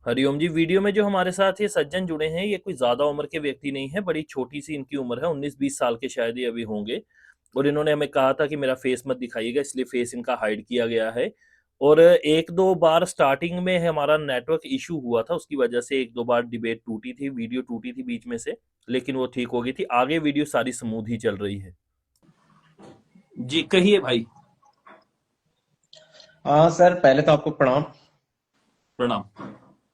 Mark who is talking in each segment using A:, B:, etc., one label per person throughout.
A: हरिओम जी। Video में जो हमारे साथ ये सज्जन जुड़े हैं, ये कोई ज्यादा उम्र के व्यक्ति नहीं है, बड़ी छोटी सी इनकी उम्र है, 19-20 साल के शायद ये अभी होंगे। और इन्होंने हमें कहा था कि मेरा फेस मत दिखाइएगा, इसलिए फेस इनका हाइड किया गया है। और एक दो बार स्टार्टिंग में हमारा नेटवर्क इशू हुआ था, उसकी वजह से एक दो बार डिबेट टूटी थी, वीडियो टूटी थी बीच में से, लेकिन वो ठीक हो गई थी। आगे वीडियो सारी स्मूथ ही चल रही है। जी कहिए भाई।
B: हाँ सर, पहले तो आपको प्रणाम।
A: प्रणाम।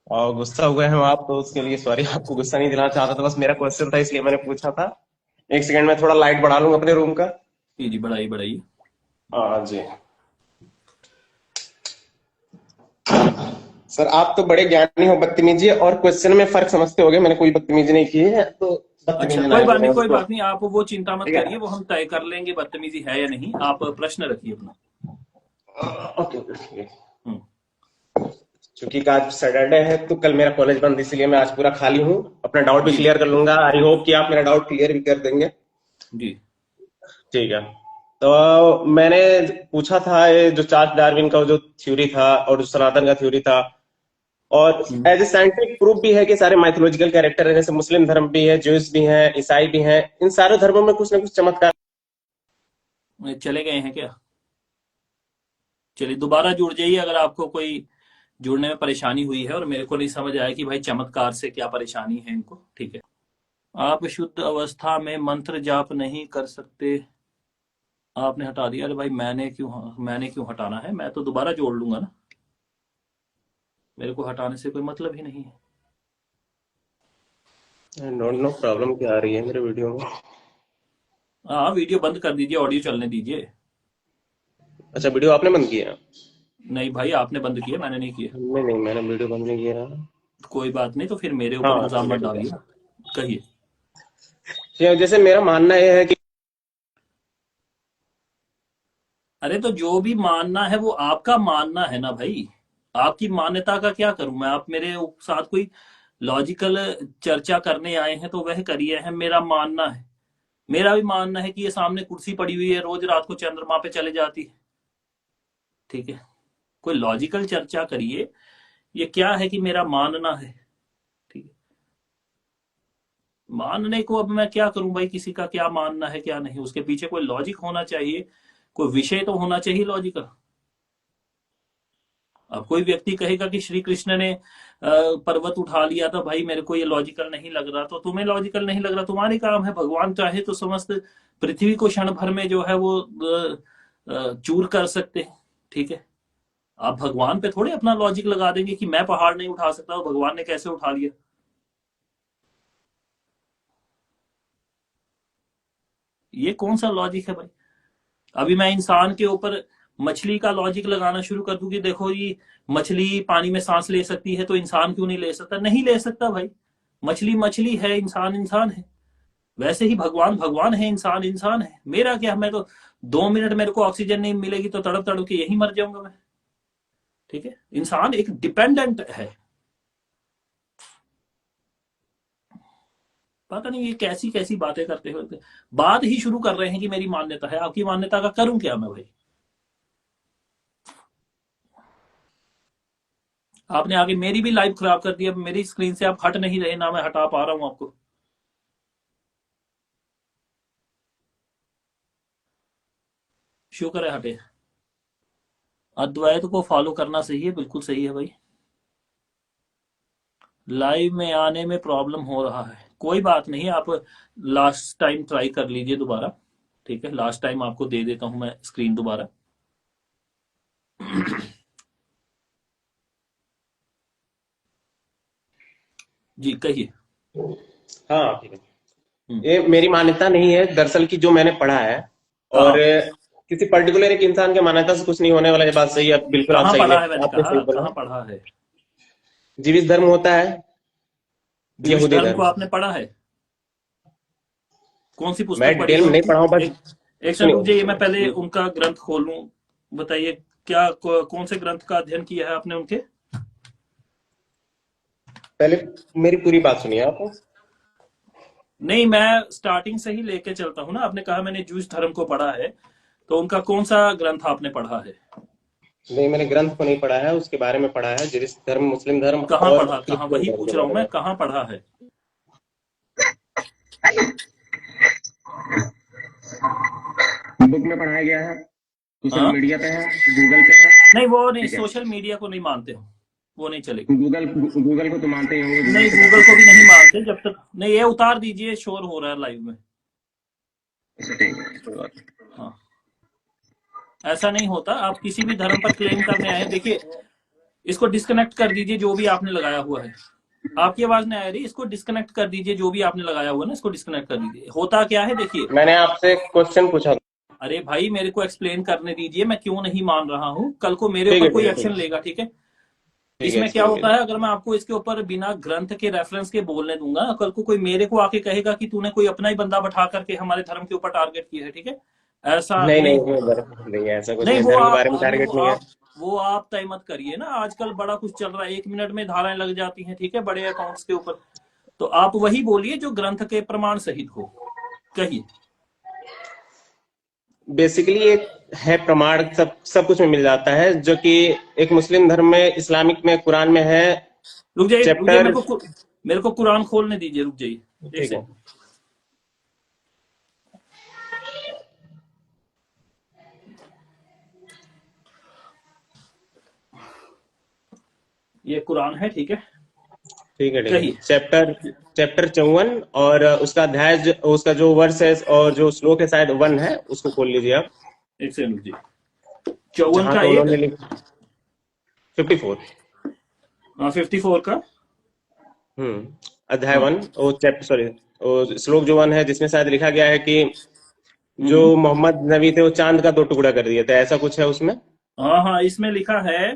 B: और गुस्सा हुए हैं आप तो उसके लिए सॉरी। आपको गुस्सा नहीं दिलाना चाहता था, बस मेरा क्वेश्चन था इसलिए मैंने पूछा था। एक सेकंड में थोड़ा लाइट बढ़ा लूंगा अपने रूम का।
A: जी जी, बढ़ाइए बढ़ाइए।
B: हाँ जी। सर आप तो बड़े ज्ञानी हो, बदतमीजी और क्वेश्चन में फर्क समझते होगे। मैंने कोई बदतमीजी नहीं की है, तो
A: अच्छा,
B: बदतमीजी ना
A: कोई बात
B: बोले
A: नहीं, कोई
B: उसको।
A: बात नहीं, आप वो चिंता मत
B: ठीक
A: करिए,
B: है।
A: वो हम तय कर लेंगे बदतमीजी है या नहीं। आप प्रश्न रखिए अपना।
B: Okay okay.
A: हम्म।
B: क्योंकि आज सैटरडे है तो कल मेरा कॉलेज बंद, इसीलिए मैं आज पूरा खाली हूँ। अपना डाउट भी
A: जी
B: क्लियर कर लूंगा। आई होप कि आप मेरा डाउट क्लियर भी कर देंगे।
A: जी।
B: ठीक है। तो मैंने पूछा था, ये जो चार्ल्स डार्विन का जो थ्योरी था और जो सनातन का थ्योरी था, और
A: हम्म।
B: एज ए साइंटिफिक प्रूफ भी है कि सारे माइथोलॉजिकल कैरेक्टर है। जैसे मुस्लिम धर्म भी है, ज्यूस भी है, ईसाई भी है। इन सारे धर्मों में कुछ ना कुछ चमत्कार।
A: चले गए हैं क्या? चलिए दोबारा जुड़ जाइए अगर आपको कोई जुड़ने में परेशानी हुई है और मेरे को नहीं समझ आया कि भाई चमत्कार से क्या परेशानी है इनको। ठीक है। आप शुद्ध अवस्था में मंत्र जाप नहीं कर सकते, आपने हटा दिया। अरे भाई मैंने क्यों हटाना है? मैं तो दोबारा जोड़ लूंगा ना, मेरे को हटाने से कोई मतलब ही नहीं है।
B: डोंट नो प्रॉब्लम क्या आ रही है मेरे वीडियो में।
A: हाँ, वीडियो बंद कर दीजिए, ऑडियो चलने दीजिए।
B: अच्छा, वीडियो आपने बंद किया?
A: नहीं भाई, आपने बंद किया, मैंने नहीं किया।
B: नहीं नहीं, मैंने वीडियो बंद नहीं किया।
A: कोई बात नहीं, तो फिर मेरे ऊपर
B: हाँ
A: इल्जाम
B: ठीक है
A: मत
B: ठीक
A: डालिए
B: है।
A: ना। कहिए।
B: जैसे मेरा मानना यह है कि
A: अरे तो जो भी मानना है वो आपका मानना है ना भाई। आपकी मान्यता का क्या करूं मैं? आप मेरे साथ कोई लॉजिकल चर्चा करने आए हैं तो वह करिए है। मेरा मानना है, मेरा भी मानना है कि ये सामने कुर्सी पड़ी हुई है, रोज रात को चंद्रमा पे चले जाती है। ठीक है, कोई लॉजिकल चर्चा करिए। ये क्या है कि मेरा मानना है? ठीक है, मानने को अब मैं क्या करूं भाई? किसी का क्या मानना है क्या नहीं, उसके पीछे कोई लॉजिक होना चाहिए, कोई विषय तो होना चाहिए लॉजिकल। अब कोई व्यक्ति कहेगा कि श्री कृष्ण ने पर्वत उठा लिया था, भाई मेरे को ये लॉजिकल नहीं लग रहा, तो तुम्हें लॉजिकल नहीं लग रहा, तुम्हारी काम है। भगवान चाहे तो समस्त पृथ्वी को क्षण भर में जो है वो चूर कर सकते हैं। ठीक है, आप भगवान पे थोड़े अपना लॉजिक लगा देंगे कि मैं पहाड़ नहीं उठा सकता, और भगवान ने कैसे उठा लिया। ये कौन सा लॉजिक है भाई? अभी मैं इंसान के ऊपर मछली का लॉजिक लगाना शुरू कर दूं कि देखो ये मछली पानी में सांस ले सकती है, तो इंसान क्यों नहीं ले सकता? नहीं ले सकता भाई। मछली मछली है, इंसान इंसान है। वैसे ही भगवान भगवान है, इंसान इंसान है। मेरा क्या, मैं तो 2 मिनट मेरे को ऑक्सीजन नहीं मिलेगी तो तड़प तड़प के यही मर जाऊंगा मैं। ठीक है, इंसान एक डिपेंडेंट है। पता नहीं ये कैसी कैसी बातें करते हुए बात ही शुरू कर रहे हैं कि मेरी मान्यता है। आपकी मान्यता का करूं क्या मैं भाई? आपने आगे मेरी भी लाइफ खराब कर दी। अब मेरी स्क्रीन से आप हट नहीं रहे, ना मैं हटा पा रहा हूं आपको। शुक्र है हटे। अद्वैत को फॉलो करना सही है, बिल्कुल सही है भाई। लाइव में आने में प्रॉब्लम हो रहा है, कोई बात नहीं, आप लास्ट टाइम ट्राई कर लीजिए दोबारा। ठीक है, लास्ट टाइम आपको दे देता हूं मैं स्क्रीन दोबारा। जी कहिए।
B: हाँ ठीक है।
A: हम्म।
B: ये मेरी मान्यता नहीं है दरअसल, की जो मैंने पढ़ा है। और
A: कहाँ?
B: किसी पर्टिकुलर एक इंसान के मान्यता से कुछ नहीं होने वाला। ये बात सही है, बिल्कुल आप
A: कहाँ
B: सही है,
A: पढ़ा है मैंने
B: आपने
A: कहा,
B: सही बोला।
A: कहाँ पढ़ा है?
B: जीवित धर्म होता है,
A: जीविश
B: यहूदी
A: धर्म को
B: धर्म।
A: आपने पढ़ा है? कौन सी
B: मैं
A: पुस्तक पढ़ी
B: डिटेल
A: है
B: में नहीं
A: उनकी?
B: पढ़ा हूँ बस।
A: एक एक सेकंड रुक
B: सुनिए
A: जाइए, मैं पहले
B: सुनिए।
A: उनका ग्रंथ खोल लूं। बताइए, कौन से ग्रंथ का अध्ययन किया है आपने उनके?
B: पहले मेरी पूरी बात सुनिए आप।
A: नहीं, मैं स्टार्टिंग से ही लेके चलता हूँ ना। आपने कहा मैंने जूस धर्म को पढ़ा है, तो उनका कौन सा ग्रंथ आपने पढ़ा है?
B: नहीं, मैंने ग्रंथ को नहीं पढ़ा है, उसके बारे में पढ़ा है, जिस धर्म, मुस्लिम धर्म
A: कहाँ
B: और
A: पढ़ा, कहाँ,
B: क्रिश्चियन
A: वही
B: धर्म
A: पूछ
B: के
A: रहा हूँ
B: बारे
A: मैं,
B: में।
A: कहाँ पढ़ा है?
B: बुक में पढ़ाया गया है, सोशल
A: हाँ,
B: मीडिया पे है, गूगल पे है।
A: नहीं वो नहीं,
B: ठीक है।
A: सोशल मीडिया को नहीं मानते हो, वो नहीं चलेगा।
B: गूगल को तो मानते ही होंगे, गूगल
A: नहीं,
B: पे
A: गूगल
B: काफी
A: को भी
B: सोर्सेज
A: नहीं
B: हैं।
A: मानते जब तक नहीं, ये उतार दीजिए, शोर हो रहा है लाइव में।
B: अच्छा, ठीक है, कोई बात नहीं।
A: हाँ, ऐसा नहीं होता, आप किसी भी धर्म पर क्लेम करने आए, देखिए, इसको डिस्कनेक्ट कर दीजिए जो भी आपने लगाया हुआ है। आपकी आवाज नहीं आ रही, इसको डिस्कनेक्ट कर दीजिए, जो भी आपने लगाया हुआ है ना, इसको डिस्कनेक्ट कर दीजिए। होता क्या है देखिए,
B: मैंने आपसे क्वेश्चन पूछा।
A: अरे भाई मेरे को एक्सप्लेन करने दीजिए, मैं क्यों नहीं मान रहा हूं, कल को मेरे
B: ठीक
A: ऊपर
B: है, ठीक
A: कोई
B: है, ठीक
A: एक्शन
B: है।
A: लेगा, ठीक है?
B: ठीक है,
A: इसमें क्या
B: एक्सप्लेन
A: होता
B: कीजिए।
A: है, अगर मैं आपको इसके ऊपर बिना ग्रंथ के रेफरेंस के बोलने दूंगा, कल को कोई मेरे को आके कहेगा कि तूने कोई अपना ही बंदा बैठा करके हमारे धर्म के ऊपर टारगेट किया है, ठीक है? ऐसा
B: नहीं,
A: नहीं
B: नहीं, वो
A: होगा।
B: धर्म नहीं है, ऐसा कुछ
A: नहीं
B: नहीं,
A: वो
B: धर्म के
A: आप
B: बारे में
A: अरे
B: टारगेट नहीं है।
A: वो आप तय मत करिए ना, आजकल बड़ा कुछ चल रहा है, 1 मिनट में धाराएं लग जाती हैं, ठीक है, बड़े अकाउंट्स के ऊपर। तो आप वही बोलिए जो ग्रंथ के प्रमाण सहित हो, कहिए।
B: बेसिकली एक है प्रमाण, सब सब कुछ में मिल जाता है, जो कि एक मुस्लिम धर्म में, इस्लामिक में, कुरान में है।
A: रुक जाइए,
B: चैप्टर।
A: मेरे को कुरान खोलने दीजिए, रुक जाइए एक
B: ठीक है।
A: सेकंड। ये कुरान है, ठीक है,
B: ठीक है, ठीक है।
A: कहिए।
B: चैप्टर चैप्टर 54, और उसका अध्याय उसका जो वर्स है और जो श्लोक है, शायद 1 है, उसको खोल लीजिए आप।
A: एक सेकंड, रुक जाइए। 54
B: जहां
A: का
B: पे
A: एक,
B: उन्होंने 54।
A: 54 का।
B: अध्याय
A: हाँ।
B: 1, वो चैप्टर, सॉरी, वो श्लोक जो 1 है, जिसमें शायद लिखा गया है कि जो
A: हम्म।
B: मोहम्मद नबी थे, वो चांद का 2 टुकड़ा कर दिए थे, ऐसा कुछ है उसमें।
A: हाँ हाँ, इसमें लिखा है,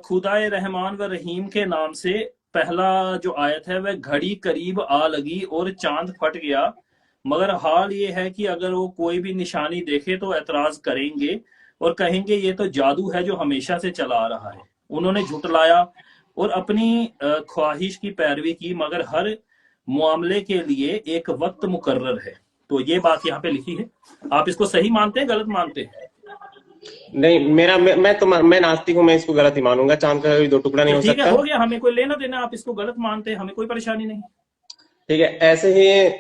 A: खुदाए रहमान व रहीम के नाम से, पहला जो आयत है, वह घड़ी करीब आ लगी और चांद फट गया, मगर हाल ये है कि अगर वो कोई भी निशानी देखे तो एतराज करेंगे और कहेंगे ये तो जादू है जो हमेशा से चला आ रहा है। उन्होंने झुटलाया और अपनी ख्वाहिश की पैरवी की, मगर हर मामले के लिए एक वक्त मुकर्रर है। तो ये बात यहाँ पे लिखी है। आप इसको सही मानते हैं, गलत मानते हैं?
B: नहीं, मेरा मैं नास्तिक हूँ, मैं इसको गलत ही मानूंगा, चांद का कभी 2 टुकड़ा नहीं
A: तो
B: हो
A: ठीक है,
B: सकता।
A: हो गया, हमें कोई लेना देना, आप इसको गलत मानते हैं, हमें कोई परेशानी नहीं।
B: ठीक है, ऐसे ही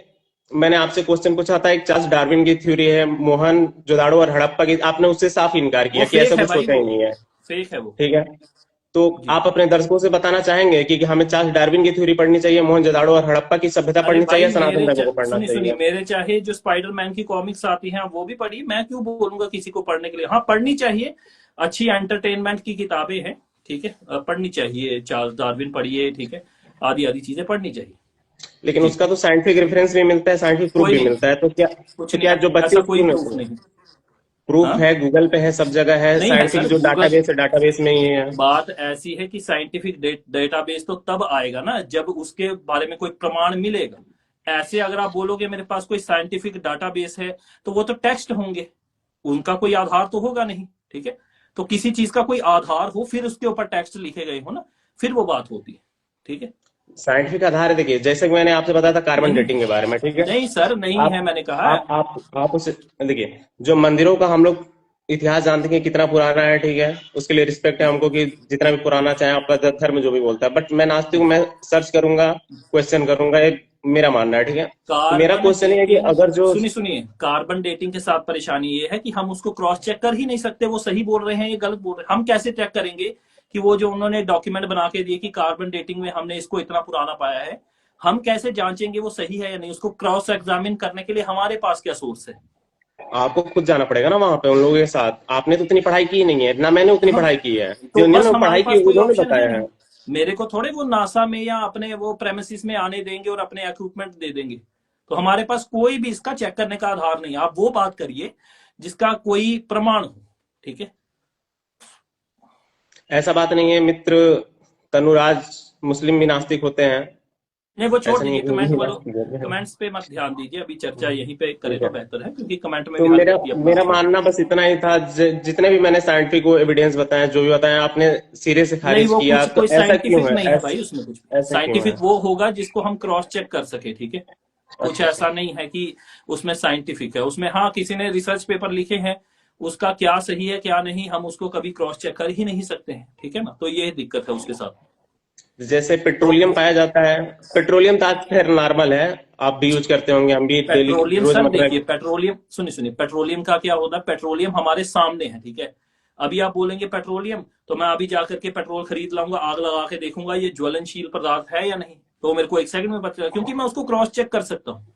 B: मैंने आपसे क्वेश्चन पूछा था, एक चार्ल्स डार्विन की थ्योरी है, मोहन जोदाड़ो और हड़प्पा की, आपने उससे साफ इनकार
A: वो
B: किया कि ऐसा
A: फेक है
B: कुछ
A: भाई,
B: होता
A: वो
B: ही नहीं है।
A: फेक है वो।
B: ठीक है। तो
A: जी।
B: आप अपने दर्शकों से बताना चाहेंगे कि हमें चार्ल्स डार्विन की थ्योरी पढ़नी चाहिए, मोहन जोदाड़ो और हड़प्पा की सभ्यता
A: अरे
B: पढ़नी चाहिए,
A: भाई
B: या सनातन धर्म को पढ़ना
A: सुनी सुनी,
B: चाहिए?
A: मेरे चाहे जो स्पाइडरमैन की कॉमिक्स आती हैं वो भी पढ़ी, मैं क्यों बोलूंगा किसी को पढ़ने के लिए? हाँ, पढ़नी चाहिए, अच्छी एंटरटेनमेंट की किताबें हैं, ठीक है, पढ़नी चाहिए, चार्ल्स डार्विन पढ़िए, ठीक है, आदि आदि चीजें पढ़नी चाहिए।
B: लेकिन
A: जी।
B: उसका तो साइंटिफिक रेफरेंस भी मिलता है, साइंटिफिक प्रूफ
A: कोई
B: भी
A: नहीं,
B: मिलता है, तो क्या,
A: कुछ नहीं
B: क्या
A: है,
B: जो बच्चे
A: ऐसा कोई
B: सुने
A: प्रूफ
B: सुने,
A: नहीं।
B: प्रूफ
A: हाँ,
B: है, गूगल पे है, सब जगह है,
A: नहीं है
B: साइंटिफिक
A: सर,
B: जो
A: गूगल।
B: डाटाबेस है, डाटाबेस में ही है।
A: बात ऐसी है कि साइंटिफिक डेटाबेस तो तब आएगा ना जब उसके बारे में कोई प्रमाण मिलेगा। ऐसे अगर आप बोलोगे मेरे पास कोई साइंटिफिक डाटाबेस है, तो वो तो टेक्स्ट होंगे, उनका कोई आधार तो होगा नहीं, ठीक है? तो किसी चीज का कोई आधार हो, फिर उसके ऊपर टेक्स्ट लिखे गए हो ना, फिर वो बात होती है, ठीक है?
B: साइंटिफिक आधार है, देखिए, जैसे कि मैंने आपसे बताया था कार्बन
A: नहीं,
B: डेटिंग के बारे में, ठीक है।
A: नहीं सर, नहीं
B: आप
A: है, मैंने कहा है।
B: आप उसे देखिए, जो मंदिरों का हम लोग इतिहास जानते हैं कितना पुराना है, ठीक है, उसके लिए रिस्पेक्ट है हमको कि जितना भी पुराना चाहे आपका धर्म जो भी बोलता है, बट मैं नास्तिक हूँ, मैं सर्च करूंगा, क्वेश्चन करूंगा, ये मेरा मानना है, ठीक है। तो मेरा
A: कार्बन
B: क्वेश्चन ये है कि
A: डेटिंग,
B: अगर जो,
A: सुनिए, कार्बन डेटिंग के साथ परेशानी ये है कि हम उसको क्रॉस चेक कर ही नहीं सकते, वो सही बोल रहे हैं ये गलत बोल रहे हैं, हम कैसे चेक करेंगे कि वो जो उन्होंने डॉक्यूमेंट बना के दिए कि कार्बन डेटिंग में हमने इसको इतना पुराना पाया है, हम कैसे जांचेंगे वो सही है या नहीं? उसको क्रॉस एग्जामिन करने के लिए हमारे पास क्या सोर्स है?
B: आपको खुद जाना पड़ेगा ना वहां पे उन लोगों के साथ, आपने तो उतनी पढ़ाई की नहीं है ना, मैंने
A: तो
B: उतनी
A: हम
B: पढ़ाई की है,
A: तो बस
B: जिन्होंने
A: हमारे
B: पढ़ाई की
A: पास कोई
B: उन्होंने
A: ऑप्शन है
B: बताया
A: नहीं।
B: है।
A: मेरे को थोड़े वो नासा में या अपने वो प्रेमिसिस में आने देंगे और अपने इक्विपमेंट दे देंगे। तो हमारे पास कोई भी इसका चेक करने का आधार नहीं। आप वो बात करिए जिसका कोई प्रमाण हो, ठीक है?
B: ऐसा बात नहीं है मित्र तनुराज, मुस्लिम भी नास्तिक होते हैं,
A: नहीं, वो छोड़
B: ऐसा नहीं है
A: दीजिए,
B: कि वो
A: कमेंट
B: भी
A: वालों,
B: नास्तिक होते हैं।
A: कमेंट्स पे मत ध्यान दीजिए, अभी चर्चा यहीं पे करे
B: ठीक
A: तो
B: है।
A: बेहतर है, क्योंकि कमेंट में
B: तो
A: भी हर
B: मेरा
A: व्यक्ति अपना
B: मेरा
A: छोड़।
B: मानना बस इतना ही था, जितने भी मैंने साइंटिफिक को एविडेंस बताया, जो भी बताया, आपने सिरे से
A: नहीं,
B: खारिज
A: वो
B: किया,
A: कुछ
B: तो
A: कोई
B: ऐसा क्यों
A: साइंटिफिक
B: है?
A: नहीं है भाई, उसमें कुछ भी
B: ऐसा क्यों है?
A: साइंटिफिक वो होगा जिसको हम क्रॉस चेक कर सके, ठीक है? कुछ
B: अच्छा, अच्छा।
A: ऐसा नहीं है कि उसमें साइंटिफिक है, उसमें हाँ किसी ने रिसर्च पेपर लिखे हैं, उसका क्या सही है क्या नहीं हम उसको कभी क्रॉस चेक कर ही नहीं सकते हैं, ठीक है ना। तो ये दिक्कत है उसके साथ।
B: जैसे
A: तो
B: पेट्रोलियम पाया जाता है, पेट्रोलियम तो आज खैर नॉर्मल है, आप भी यूज करते होंगे, हम भी डेली
A: पेट्रोलियम सर
B: रोजमर्रा।
A: देखिए, पेट्रोलियम सुनिए सुनिए, पेट्रोलियम का क्या होता है, पेट्रोलियम हमारे सामने है, ठीक है। अभी आप बोलेंगे पेट्रोलियम, तो मैं अभी जाकर के पेट्रोल खरीद लाऊंगा, आग लगा के देखूंगा ये ज्वलनशील पदार्थ है या नहीं, तो मेरे को एक सेकंड में पता चलेगा, क्योंकि मैं उसको क्रॉस चेक कर सकता हूँ,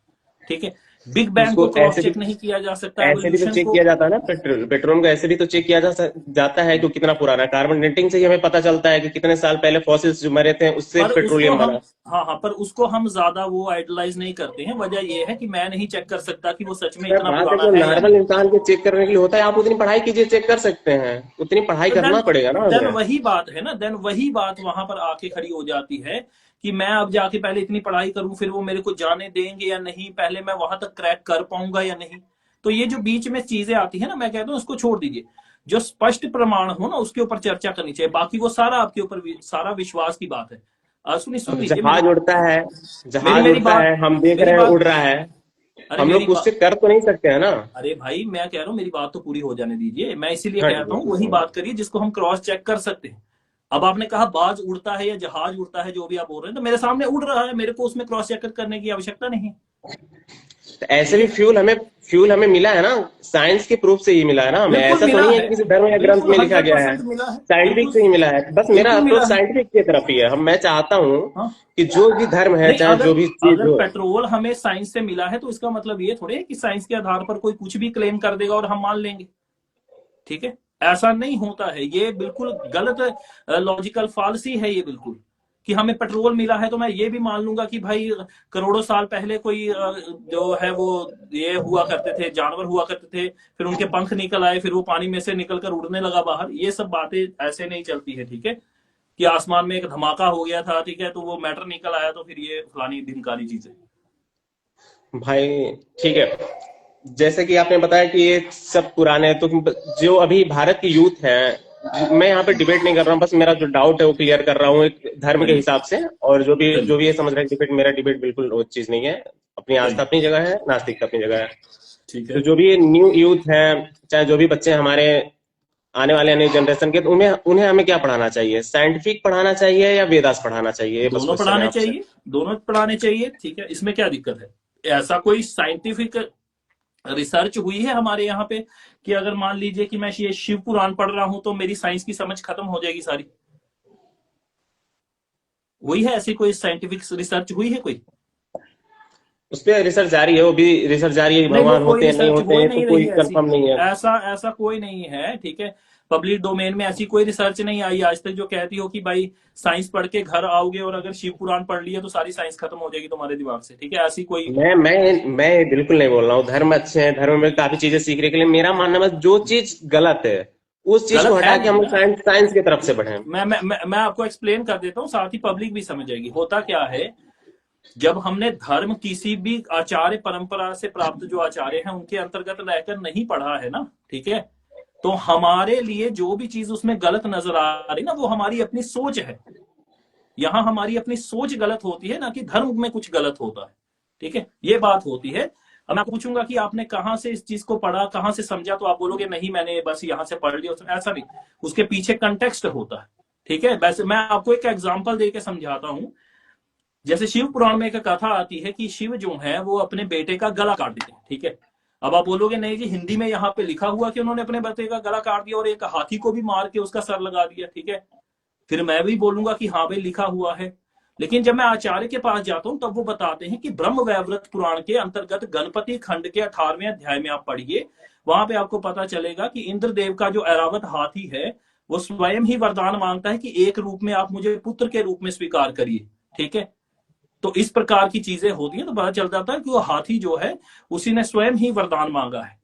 A: ठीक है। बिग बैंग को
B: उसको
A: क्रॉस
B: ऐसे भी
A: चेक नहीं किया जा सकता,
B: ऐसे भी तो
A: एवोल्यूशन
B: चेक
A: को।
B: किया जाता है ना, पेट्रोल को ऐसे भी तो चेक किया जाता है कि वो कितना पुराना है। कार्बन डेटिंग से ही हमें पता चलता है कि कितने साल पहले फॉसिल्स जो मरे थे उससे
A: पर उसको
B: पेट्रोलियम
A: हम,
B: बना।
A: हाँ हाँ, पर उसको हम ज्यादा वो आइडलाइज नहीं करते हैं। वजह ये है कि मैं नहीं चेक कर सकता कि वो सच में
B: सर
A: इतना
B: बात है
A: पुराना
B: जो
A: है या
B: नॉर्मल
A: नहीं।
B: इंसान के चेक करने के लिए होता है, आप उतनी पढ़ाई कीजिए, चेक कर सकते हैं, उतनी पढ़ाई
A: तो
B: करना
A: देन
B: पड़ेगा ना
A: देन
B: हमें।
A: वही बात है ना, देन वही बात वहां पर आके खड़ी हो जाती है कि मैं अब जाके पहले इतनी पढ़ाई करूं, फिर वो मेरे को जाने देंगे या नहीं, पहले मैं वहां तक क्रैक कर पाऊंगा या नहीं। तो ये जो बीच में चीजें आती है ना, मैं कहता हूँ उसको छोड़ दीजिए। जो स्पष्ट प्रमाण हो ना उसके ऊपर चर्चा करनी चाहिए, बाकी वो सारा आपके ऊपर सारा विश्वास की बात है। सुन
B: अब
A: लीजिए मेरी
B: जहाज उड़ता है,
A: मेरी
B: जहाज
A: मेरी
B: उड़ता
A: बात
B: है, हम देख
A: मेरी
B: रहे हैं
A: बात
B: उड़ रहा है,
A: अरे
B: हम
A: मेरी
B: लोग उससे
A: बात
B: कर तो नहीं सकते हैं ना।
A: अरे भाई मैं कह रहा हूँ मेरी बात तो पूरी हो जाने दीजिए, मैं इसीलिए
B: हाँ
A: कहता
B: ठीक
A: हूँ वही
B: है।
A: बात करिए जिसको हम क्रॉस चेक कर सकते हैं। अब आपने कहा बाज उड़ता है या जहाज उड़ता है, जो भी आप बोल रहे हैं, तो मेरे सामने उड़ रहा है, मेरे को उसमें क्रॉस चेक करने की आवश्यकता नहीं है,
B: तो ऐसे
A: ठीक
B: भी
A: है।
B: फ्यूल हमें मिला है ना, साइंस के प्रूफ से ही मिला है ना हमें,
A: बिल्कुल
B: ऐसा तो
A: मिला
B: नहीं है
A: है,
B: कि किसी धर्म या ग्रंथ
A: बिल्कुल
B: में लिखा गया है।
A: 100% मिला है,
B: साइंटिफिक
A: बिल्कुल
B: से ही मिला है, बस मेरा
A: बिल्कुल मिला
B: अप्रोच
A: है।
B: साइंटिफिक की तरफ ही है। हम मैं चाहता हूँ
A: हाँ,
B: कि जो भी धर्म है,
A: नहीं,
B: चाहे
A: अगर
B: जो भी चीज
A: अगर
B: हो।
A: पेट्रोल हमें साइंस से मिला है तो इसका मतलब ये थोड़े है कि साइंस के आधार पर कोई कुछ भी क्लेम कर देगा और हम मान लेंगे, ठीक है। ऐसा नहीं होता है, ये बिल्कुल गलत लॉजिकल फॉल्सी है ये बिल्कुल, कि हमें पेट्रोल मिला है तो मैं ये भी मान लूंगा कि भाई करोड़ों साल पहले कोई जो है वो ये हुआ करते थे, जानवर हुआ करते थे, फिर उनके पंख निकल आए, फिर वो पानी में से निकलकर उड़ने लगा बाहर। ये सब बातें ऐसे नहीं चलती है, ठीक है। कि आसमान में एक धमाका हो गया था, ठीक है, तो वो मैटर निकल आया तो फिर ये फलानी ढिमकानी चीजें।
B: भाई ठीक है, जैसे कि आपने बताया कि ये सब पुराने हैं, तो जो अभी भारत की यूथ है, मैं यहाँ पे डिबेट नहीं कर रहा हूँ, बस मेरा जो डाउट है वो क्लियर कर रहा हूँ एक धर्म के
A: करिए
B: हिसाब से। और जो
A: करिए
B: भी ये समझ रहा है डिबेट, मेरा डिबेट बिल्कुल वो चीज नहीं है। अपनी आस्था
A: करिए,
B: अपनी जगह है, नास्तिकता अपनी जगह है।
A: ठीक
B: तो
A: है।
B: जो भी न्यू यूथ है, चाहे जो भी बच्चे हमारे आने वाले नई जनरेशन के, तो उन्हें उन्हें हमें क्या पढ़ाना चाहिए? साइंटिफिक पढ़ाना चाहिए या वेदास पढ़ाना चाहिए? ये बस
A: दोनों
B: क्वेश्चन है
A: पढ़ाने
B: आपसे।
A: चाहिए, दोनों पढ़ाने चाहिए, ठीक है, इसमें क्या दिक्कत है। ऐसा कोई साइंटिफिक रिसर्च हुई है हमारे यहाँ पे कि अगर मान लीजिए कि मैं ये शिव पुराण पढ़ रहा हूं तो मेरी साइंस की समझ खत्म हो जाएगी सारी? हुई है ऐसी कोई साइंटिफिक रिसर्च हुई है कोई?
B: उस पर रिसर्च जारी है, वो भी रिसर्च जारी है,
A: नहीं, वो
B: भगवान
A: कोई
B: होते हैं नहीं
A: रिसर्च
B: होते
A: हो
B: हैं तो
A: नहीं रही
B: कोई
A: है ऐसी।
B: कंफर्म नहीं है।
A: ऐसा ऐसा कोई नहीं है, ठीक है। पब्लिक डोमेन में ऐसी कोई रिसर्च नहीं आई आज तक जो कहती हो कि भाई साइंस पढ़ के घर आओगे और अगर शिव पुराण पढ़ लिया तो सारी साइंस खत्म हो जाएगी तुम्हारे दिमाग से, ठीक है, ऐसी कोई।
B: मैं बिल्कुल नहीं बोल रहा हूँ, धर्म अच्छे हैं, धर्म में काफी चीजें सीखने के लिए। मेरा मानना है बस जो चीज गलत है उस चीज को
A: गलत है
B: हटा के
A: नहीं
B: हम लोग
A: ना।
B: साइंस साइंस की तरफ से बढ़े।
A: मैं आपको एक्सप्लेन कर देता हूँ, साथ ही पब्लिक भी समझ जाएगी। होता क्या है, जब हमने धर्म किसी भी आचार्य परंपरा से प्राप्त जो आचार्य हैं उनके अंतर्गत रहकर नहीं पढ़ा है ना, ठीक है, तो हमारे लिए जो भी चीज उसमें गलत नजर आ रही ना, वो हमारी अपनी सोच है। यहां हमारी अपनी सोच गलत होती है ना कि धर्म में कुछ गलत होता है, ठीक है, ये बात होती है। अब मैं आपको पूछूंगा कि आपने कहां से इस चीज को पढ़ा, कहां से समझा, तो आप बोलोगे नहीं मैंने बस यहां से पढ़ लिया। ऐसा नहीं, उसके पीछे कंटेक्स्ट होता है, ठीक है। वैसे मैं आपको एक एग्जाम्पल देके समझाता हूं। जैसे शिव पुराण में एक कथा आती है कि शिव जो है वो अपने बेटे का गला काट देते हैं, ठीक है। अब आप बोलोगे नहीं जी, हिंदी में यहाँ पे लिखा हुआ कि उन्होंने अपने बेटे का गला काट दिया और एक हाथी को भी मार के उसका सर लगा दिया, ठीक है। फिर मैं भी बोलूंगा कि हाँ भाई लिखा हुआ है। लेकिन जब मैं आचार्य के पास जाता हूं तब वो बताते हैं कि ब्रह्म वैवर्त पुराण के अंतर्गत गणपति खंड के 18वें अध्याय में आप पढ़िए, वहां पे आपको पता चलेगा कि इंद्रदेव का जो ऐरावत हाथी है वो स्वयं ही वरदान मांगता है कि एक रूप में आप मुझे पुत्र के रूप में स्वीकार करिए, ठीक है। तो इस प्रकार की चीजें होती हैं तो पता चल जाता है कि वो हाथी जो है उसी ने स्वयं ही वरदान मांगा है।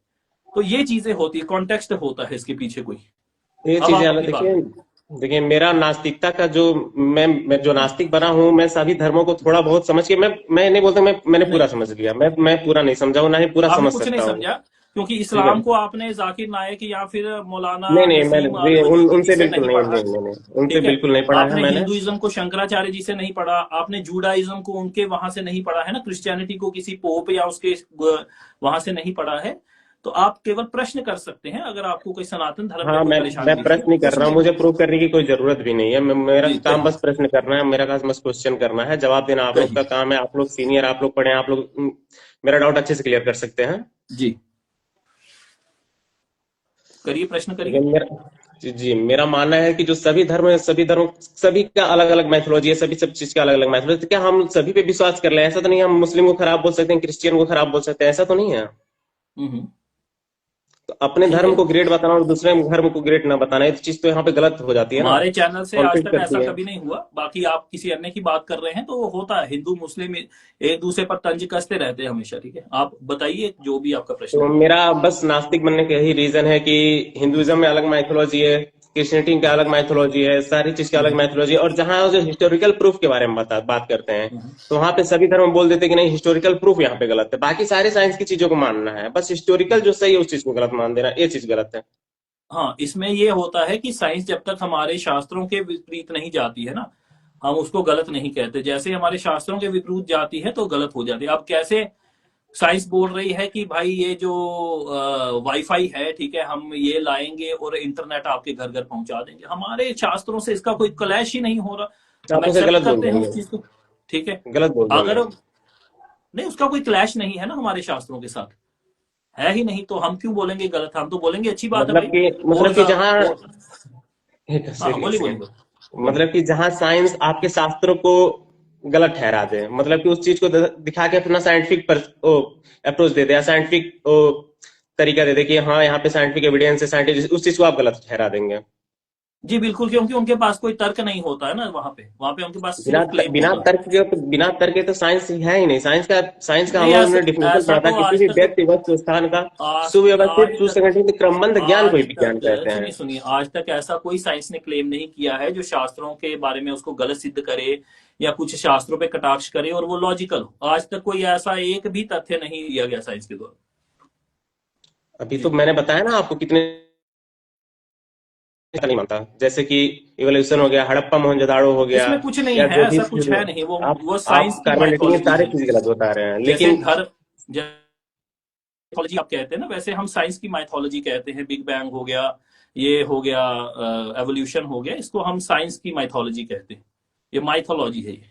A: तो ये चीजें होती है, कॉन्टेक्स्ट होता है इसके पीछे कोई।
B: ये
A: अब
B: चीजें
A: आप
B: अलग।
A: अपनी बात
B: देखिए
A: करिए।
B: देखिए मेरा नास्तिकता का जो मैं जो नास्तिक बना हूँ, मैं सभी धर्मों को थोड़ा बहुत समझ के, मैं नहीं बोलता मैंने पूरा
A: नहीं,
B: समझ लिया, मैं पूरा नहीं समझा हूँ, ना ही पूरा
A: आपने
B: समझ
A: कुछ नहीं
B: सकता हूँ।
A: समझा, क्योंकि
B: ठीक है।
A: इस्लाम को आपने जाकिर नायक या फिर मौलाना
B: नहीं नहीं,
A: नसीम वजूदी जी
B: उनसे
A: से
B: बिल्कुल
A: नहीं
B: नहीं,
A: पढ़ा,
B: नहीं नहीं नहीं, उनसे
A: ठीक है।
B: बिल्कुल नहीं पढ़ा है
A: आपने
B: मैंने।
A: हिंदुइज्म को शंकराचार्य जी से नहीं पढ़ा, आपने जूडाइज्म को उनके वहां से नहीं पढ़ा है ना, क्रिश्चियनिटी को किसी पोप या उसके वहां से नहीं पढ़ा है। तो आप केवल प्रश्न कर सकते हैं अगर आपको कोई सनातन धर्म में
B: हाँ,
A: कोई
B: मैं
A: परेशानी दिखे
B: प्रश्न
A: तो
B: नहीं कर
A: पूछ
B: रहा हूँ, मुझे
A: लीजिए।
B: प्रूव करने की कोई जरूरत भी नहीं है। मेरा
A: जी
B: काम
A: कहिए।
B: बस प्रश्न करना है, मेरा काम बस क्वेश्चन करना है, जवाब देना आप लोग
A: कहिए।
B: का काम है। आप लोग सीनियर, आप लोग पढ़े हैं, आप लोग मेरा डाउट अच्छे से क्लियर कर सकते हैं।
A: जी करिए, प्रश्न करिए।
B: लेकिन जी, मेरा मानना है कि जो सभी धर्म है, सभी का अलग अलग मैथोलॉजी है, सभी सब चीज का अलग अलग मैथोलॉजी, तो क्या हम सभी पे विश्वास कर ले? ऐसा तो नहीं है हम मुस्लिम को खराब बोल सकते हैं, क्रिश्चियन को खराब बोल सकते हैं, ऐसा तो नहीं है।
A: हम्म।
B: तो अपने
A: ठीक
B: धर्म
A: है।
B: को ग्रेट बताना और दूसरे धर्म को ग्रेट ना बताना, ये चीज तो यहाँ पे गलत हो जाती है ना,
A: हमारे चैनल से आज
B: कॉन्फ्लिक्ट
A: तक ऐसा
B: करती है।
A: कभी नहीं हुआ, बाकी आप किसी अन्य की बात कर रहे हैं तो वो होता है, हिंदू मुस्लिम एक दूसरे पर तंज कसते रहते हैं हमेशा। ठीक है, आप बताइए जो भी आपका प्रश्न
B: तो
A: है।
B: मेरा बस नास्तिक बनने का यही रीजन है कि हिंदुइज्म में अलग माइथोलॉजी है, क्रिश्चियनिटी का अलग माइथोलॉजी है, सारी चीज का अलग
A: हम्म।
B: माइथोलॉजी है। और जहां जो हिस्टोरिकल प्रूफ के बारे में बात करते हैं,
A: हम्म।
B: तो वहां पे सभी धर्म बोल देते हैं कि नहीं, हिस्टोरिकल प्रूफ यहाँ पे गलत है, बाकी सारे साइंस की चीजों को मानना है, बस हिस्टोरिकल जो सही है उस चीज को गलत मान देना, ये चीज गलत है।
A: हाँ, इसमें ये होता है कि साइंस जब तक हमारे शास्त्रों के विपरीत नहीं जाती है ना, हम उसको गलत नहीं कहते। जैसे ही हमारे शास्त्रों के विपरीत जाती है तो गलत हो जाती है। अब कैसे साइंस बोल रही है कि भाई ये जो वाईफाई है, ठीक है, हम ये लाएंगे और इंटरनेट आपके घर घर पहुंचा देंगे, हमारे शास्त्रों से इसका कोई क्लैश ही नहीं हो रहा, हम
B: आप उसे
A: एक्सेप्ट
B: गलत बोल
A: करते हैं
B: देंगे,
A: उस चीज को। ठीक है।
B: गलत बोल देंगे।
A: अगर नहीं, उसका कोई क्लैश नहीं है ना हमारे शास्त्रों के साथ, है ही नहीं, तो हम क्यों बोलेंगे गलत? हम तो बोलेंगे अच्छी बात है भाई। और
B: मतलब कि जहां
A: और हाँ,
B: एक
A: बोलिए बोलिए
B: सेकेंड,
A: बोलिए बोलिए।
B: मतलब कि जहां साइंस आपके शास्त्रों को गलत ठहरा दे, मतलब कि उस चीज को दिखा के अपना साइंटिफिक पर अप्रोच दे दे, या साइंटिफिक तरीका दे दे कि हाँ यहाँ पे साइंटिफिक एविडेंस है, साइंटिफिक, उस चीज को आप गलत ठहरा देंगे।
A: जी बिल्कुल, क्योंकि उनके पास कोई तर्क नहीं होता है ना, वहां पे उनके पास सिर्फ क्लेम
B: बिना
A: होगा।
B: तर्क के तो, बिना तर्क के तो साइंस है ही नहीं। साइंस का
A: नहीं,
B: हम लोगों
A: ऐसा
B: ने डिफिनेशन
A: ऐसा
B: पढ़ा था,
A: तो
B: किसी
A: आज
B: भी
A: तक,
B: व्यक्ति वस्तु स्थान का
A: आज
B: सुव्यवस्थित
A: आज तक
B: सुसंगठित क्रमबद्ध ज्ञान को
A: आज
B: ही विज्ञान
A: तक
B: कहते हैं।
A: सुनिए सुनिए, आज तक ऐसा कोई साइंस ने क्लेम नहीं किया है जो शास्त्रों के बारे में उसको गलत सिद्ध करे या कुछ शास्त्रों पे कटाक्ष करे और वो लॉजिकल हो। आज तक कोई ऐसा एक भी तथ्य नहीं दिया गया साइंस के द्वारा।
B: अभी तो
A: जी,
B: मैंने बताया ना आपको कितने का नहीं मानता, जैसे कि इवोल्यूशन हो गया, हड़प्पा मोहनजोदाड़ो हो गया,
A: इसमें कुछ नहीं
B: या
A: है,
B: जो भी
A: ऐसा कुछ है नहीं, वो
B: आप
A: साइंस की
B: कार्बन डेटिंग,
A: माइथोलॉजी
B: सारी
A: है।
B: चीज गलत बता रहे हैं।
A: जैसे
B: लेकिन
A: धर्म, माइथोलॉजी आप कहते हैं ना, वैसे हम साइंस की माइथोलॉजी कहते हैं। बिग बैंग हो गया, ये हो गया, एवोल्यूशन हो गया, इसको हम साइंस की माइथोलॉजी कहते हैं। ये माइथोलॉजी है ये।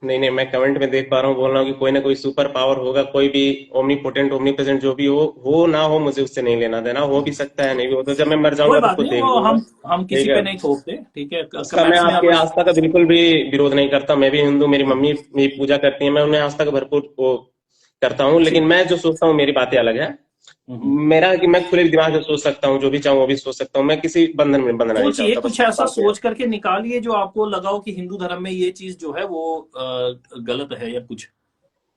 B: नहीं नहीं, मैं कमेंट में देख पा रहा हूँ, बोल रहा हूँ कि कोई ना कोई सुपर पावर होगा, कोई भी ओमनीपोटेंट ओमनीप्रेजेंट जो भी हो ना हो, मुझे उससे नहीं लेना देना, हो भी सकता है नहीं भी हो, तो जब मैं मर
A: कोई
B: जाऊंगा तो
A: बात
B: खुद
A: नहीं,
B: देख
A: वो
B: लूंगा।
A: हम किसी
B: ठीक
A: पे
B: है,
A: नहीं थोपते। ठीक है,
B: उसका मैं
A: कमेंट्स में
B: आपके
A: आप
B: आस्था का बिल्कुल भी विरोध नहीं करता, मैं भी हिंदू, मेरी मम्मी भी पूजा करती है, मैं उन्हें आस्था का भरपूर वो करता हूँ। लेकिन
A: ठीक।
B: मैं जो सोचता हूँ, मेरी बातें अलग है।
A: हम्म।
B: मेरा है कि मैं खुले दिमाग से सोच सकता हूँ, जो भी चाहूँ वो भी सोच सकता हूँ, मैं किसी बंधन में बंधना नहीं
A: सोचिए,
B: चाहता,
A: कुछ
B: बस
A: ऐसा
B: बात यह
A: सोच करके निकालिए जो आपको लगाओ कि हिंदू धर्म में ये चीज जो है वो गलत है या कुछ।
B: है।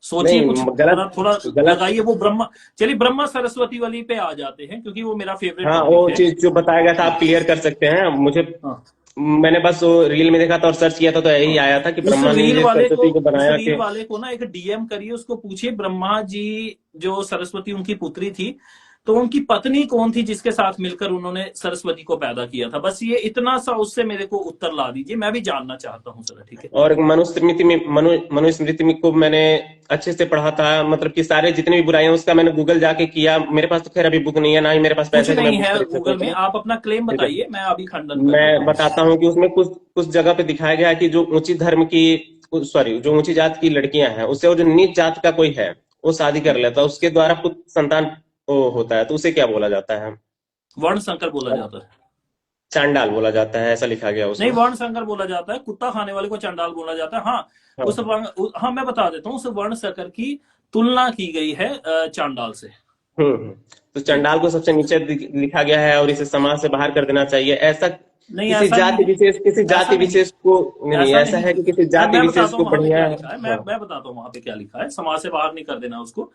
A: सोचिए कुछ,
B: नहीं,
A: थोड़ा
B: गलत
A: थोड़ा
B: गलत
A: लगाइए वो ब्रह्मा। चलिए, ब्रह्मा सरस्वती वाली पे आ जाते हैं क्योंकि वो मेरा फेवरेट
B: हाँ,
A: टॉपिक
B: वो
A: है।
B: चीज जो बताया गया था
A: हाँ
B: आप क्लियर कर सकते हैं मुझे।
A: हाँ
B: मैंने बस वो रील में देखा था और सर्च किया था, तो यही
A: हाँ।
B: आया था कि ब्रह्मा ने ही सरस्वती को
A: उस
B: बनाया
A: रील
B: कि
A: वाले को ना एक डीएम करिए, उसको पूछिए ब्रह्मा जी जो सरस्वती उनकी पुत्री थी, तो उनकी पत्नी कौन थी जिसके साथ मिलकर उन्होंने सरस्वती को पैदा किया था? बस ये इतना सा उससे मेरे को उत्तर ला दीजिए, मैं भी जानना चाहता हूँ सर। ठीक है।
B: और मनुस्मृति में मनुस्मृति में को मैंने अच्छे से पढ़ा था, मतलब कि सारे जितनी भी बुराइयां उसका मैंने गूगल जाके किया। मेरे पास तो खैर अभी बुक नहीं है, ना ही मेरे पास
A: कुछ
B: पैसे कि मैं
A: नहीं
B: बुक
A: है
B: खरीद सकूं
A: गूगल में,
B: इतने।
A: आप अपना क्लेम
B: ठीक है,
A: बताइए, मैं अभी खंडन कर देता
B: मैं
A: हूँ
B: बताता
A: उसका।
B: हूँ कि उसमें कुछ कुछ जगह पे दिखाया गया है कि जो ऊंची धर्म की, सॉरी, जो ऊंची जात की लड़कियां हैं, उससे वो जो नीच जात का कोई है वो शादी कर लेता है, उसके द्वारा पुत्र संतान वो होता है, तो उसे क्या बोला जाता है?
A: वर्ण संकर बोला जाता है।
B: चांडाल बोला जाता है, ऐसा लिखा गया
A: नहीं,
B: उसमें।
A: वर्ण संकर बोला जाता है, कुत्ता खाने वाले को चंडाल बोला जाता है। हाँ,
B: हाँ।
A: हाँ, मैं बता देता हूँ, उस वर्ण संकर की तुलना की गई है चांडाल से।
B: हम्म। तो
A: जी।
B: चंडाल को सबसे नीचे लिखा गया है और इसे समाज से बाहर कर देना चाहिए, ऐसा
A: नहीं, ऐसा नहीं है,
B: किसी
A: ऐसा
B: जाति
A: नहीं
B: विशेष को नहीं, नहीं
A: ऐसा
B: ऐसा
A: नहीं
B: है
A: है।
B: कि किसी
A: मैं
B: जाति
A: मैं
B: विशेष
A: बताता हूँ
B: को
A: वहां पे
B: बढ़िया।
A: क्या लिखा है,
B: हाँ।
A: मैं बताता हूँ वहां पे क्या लिखा है, समाज से बाहर नहीं कर देना उसको।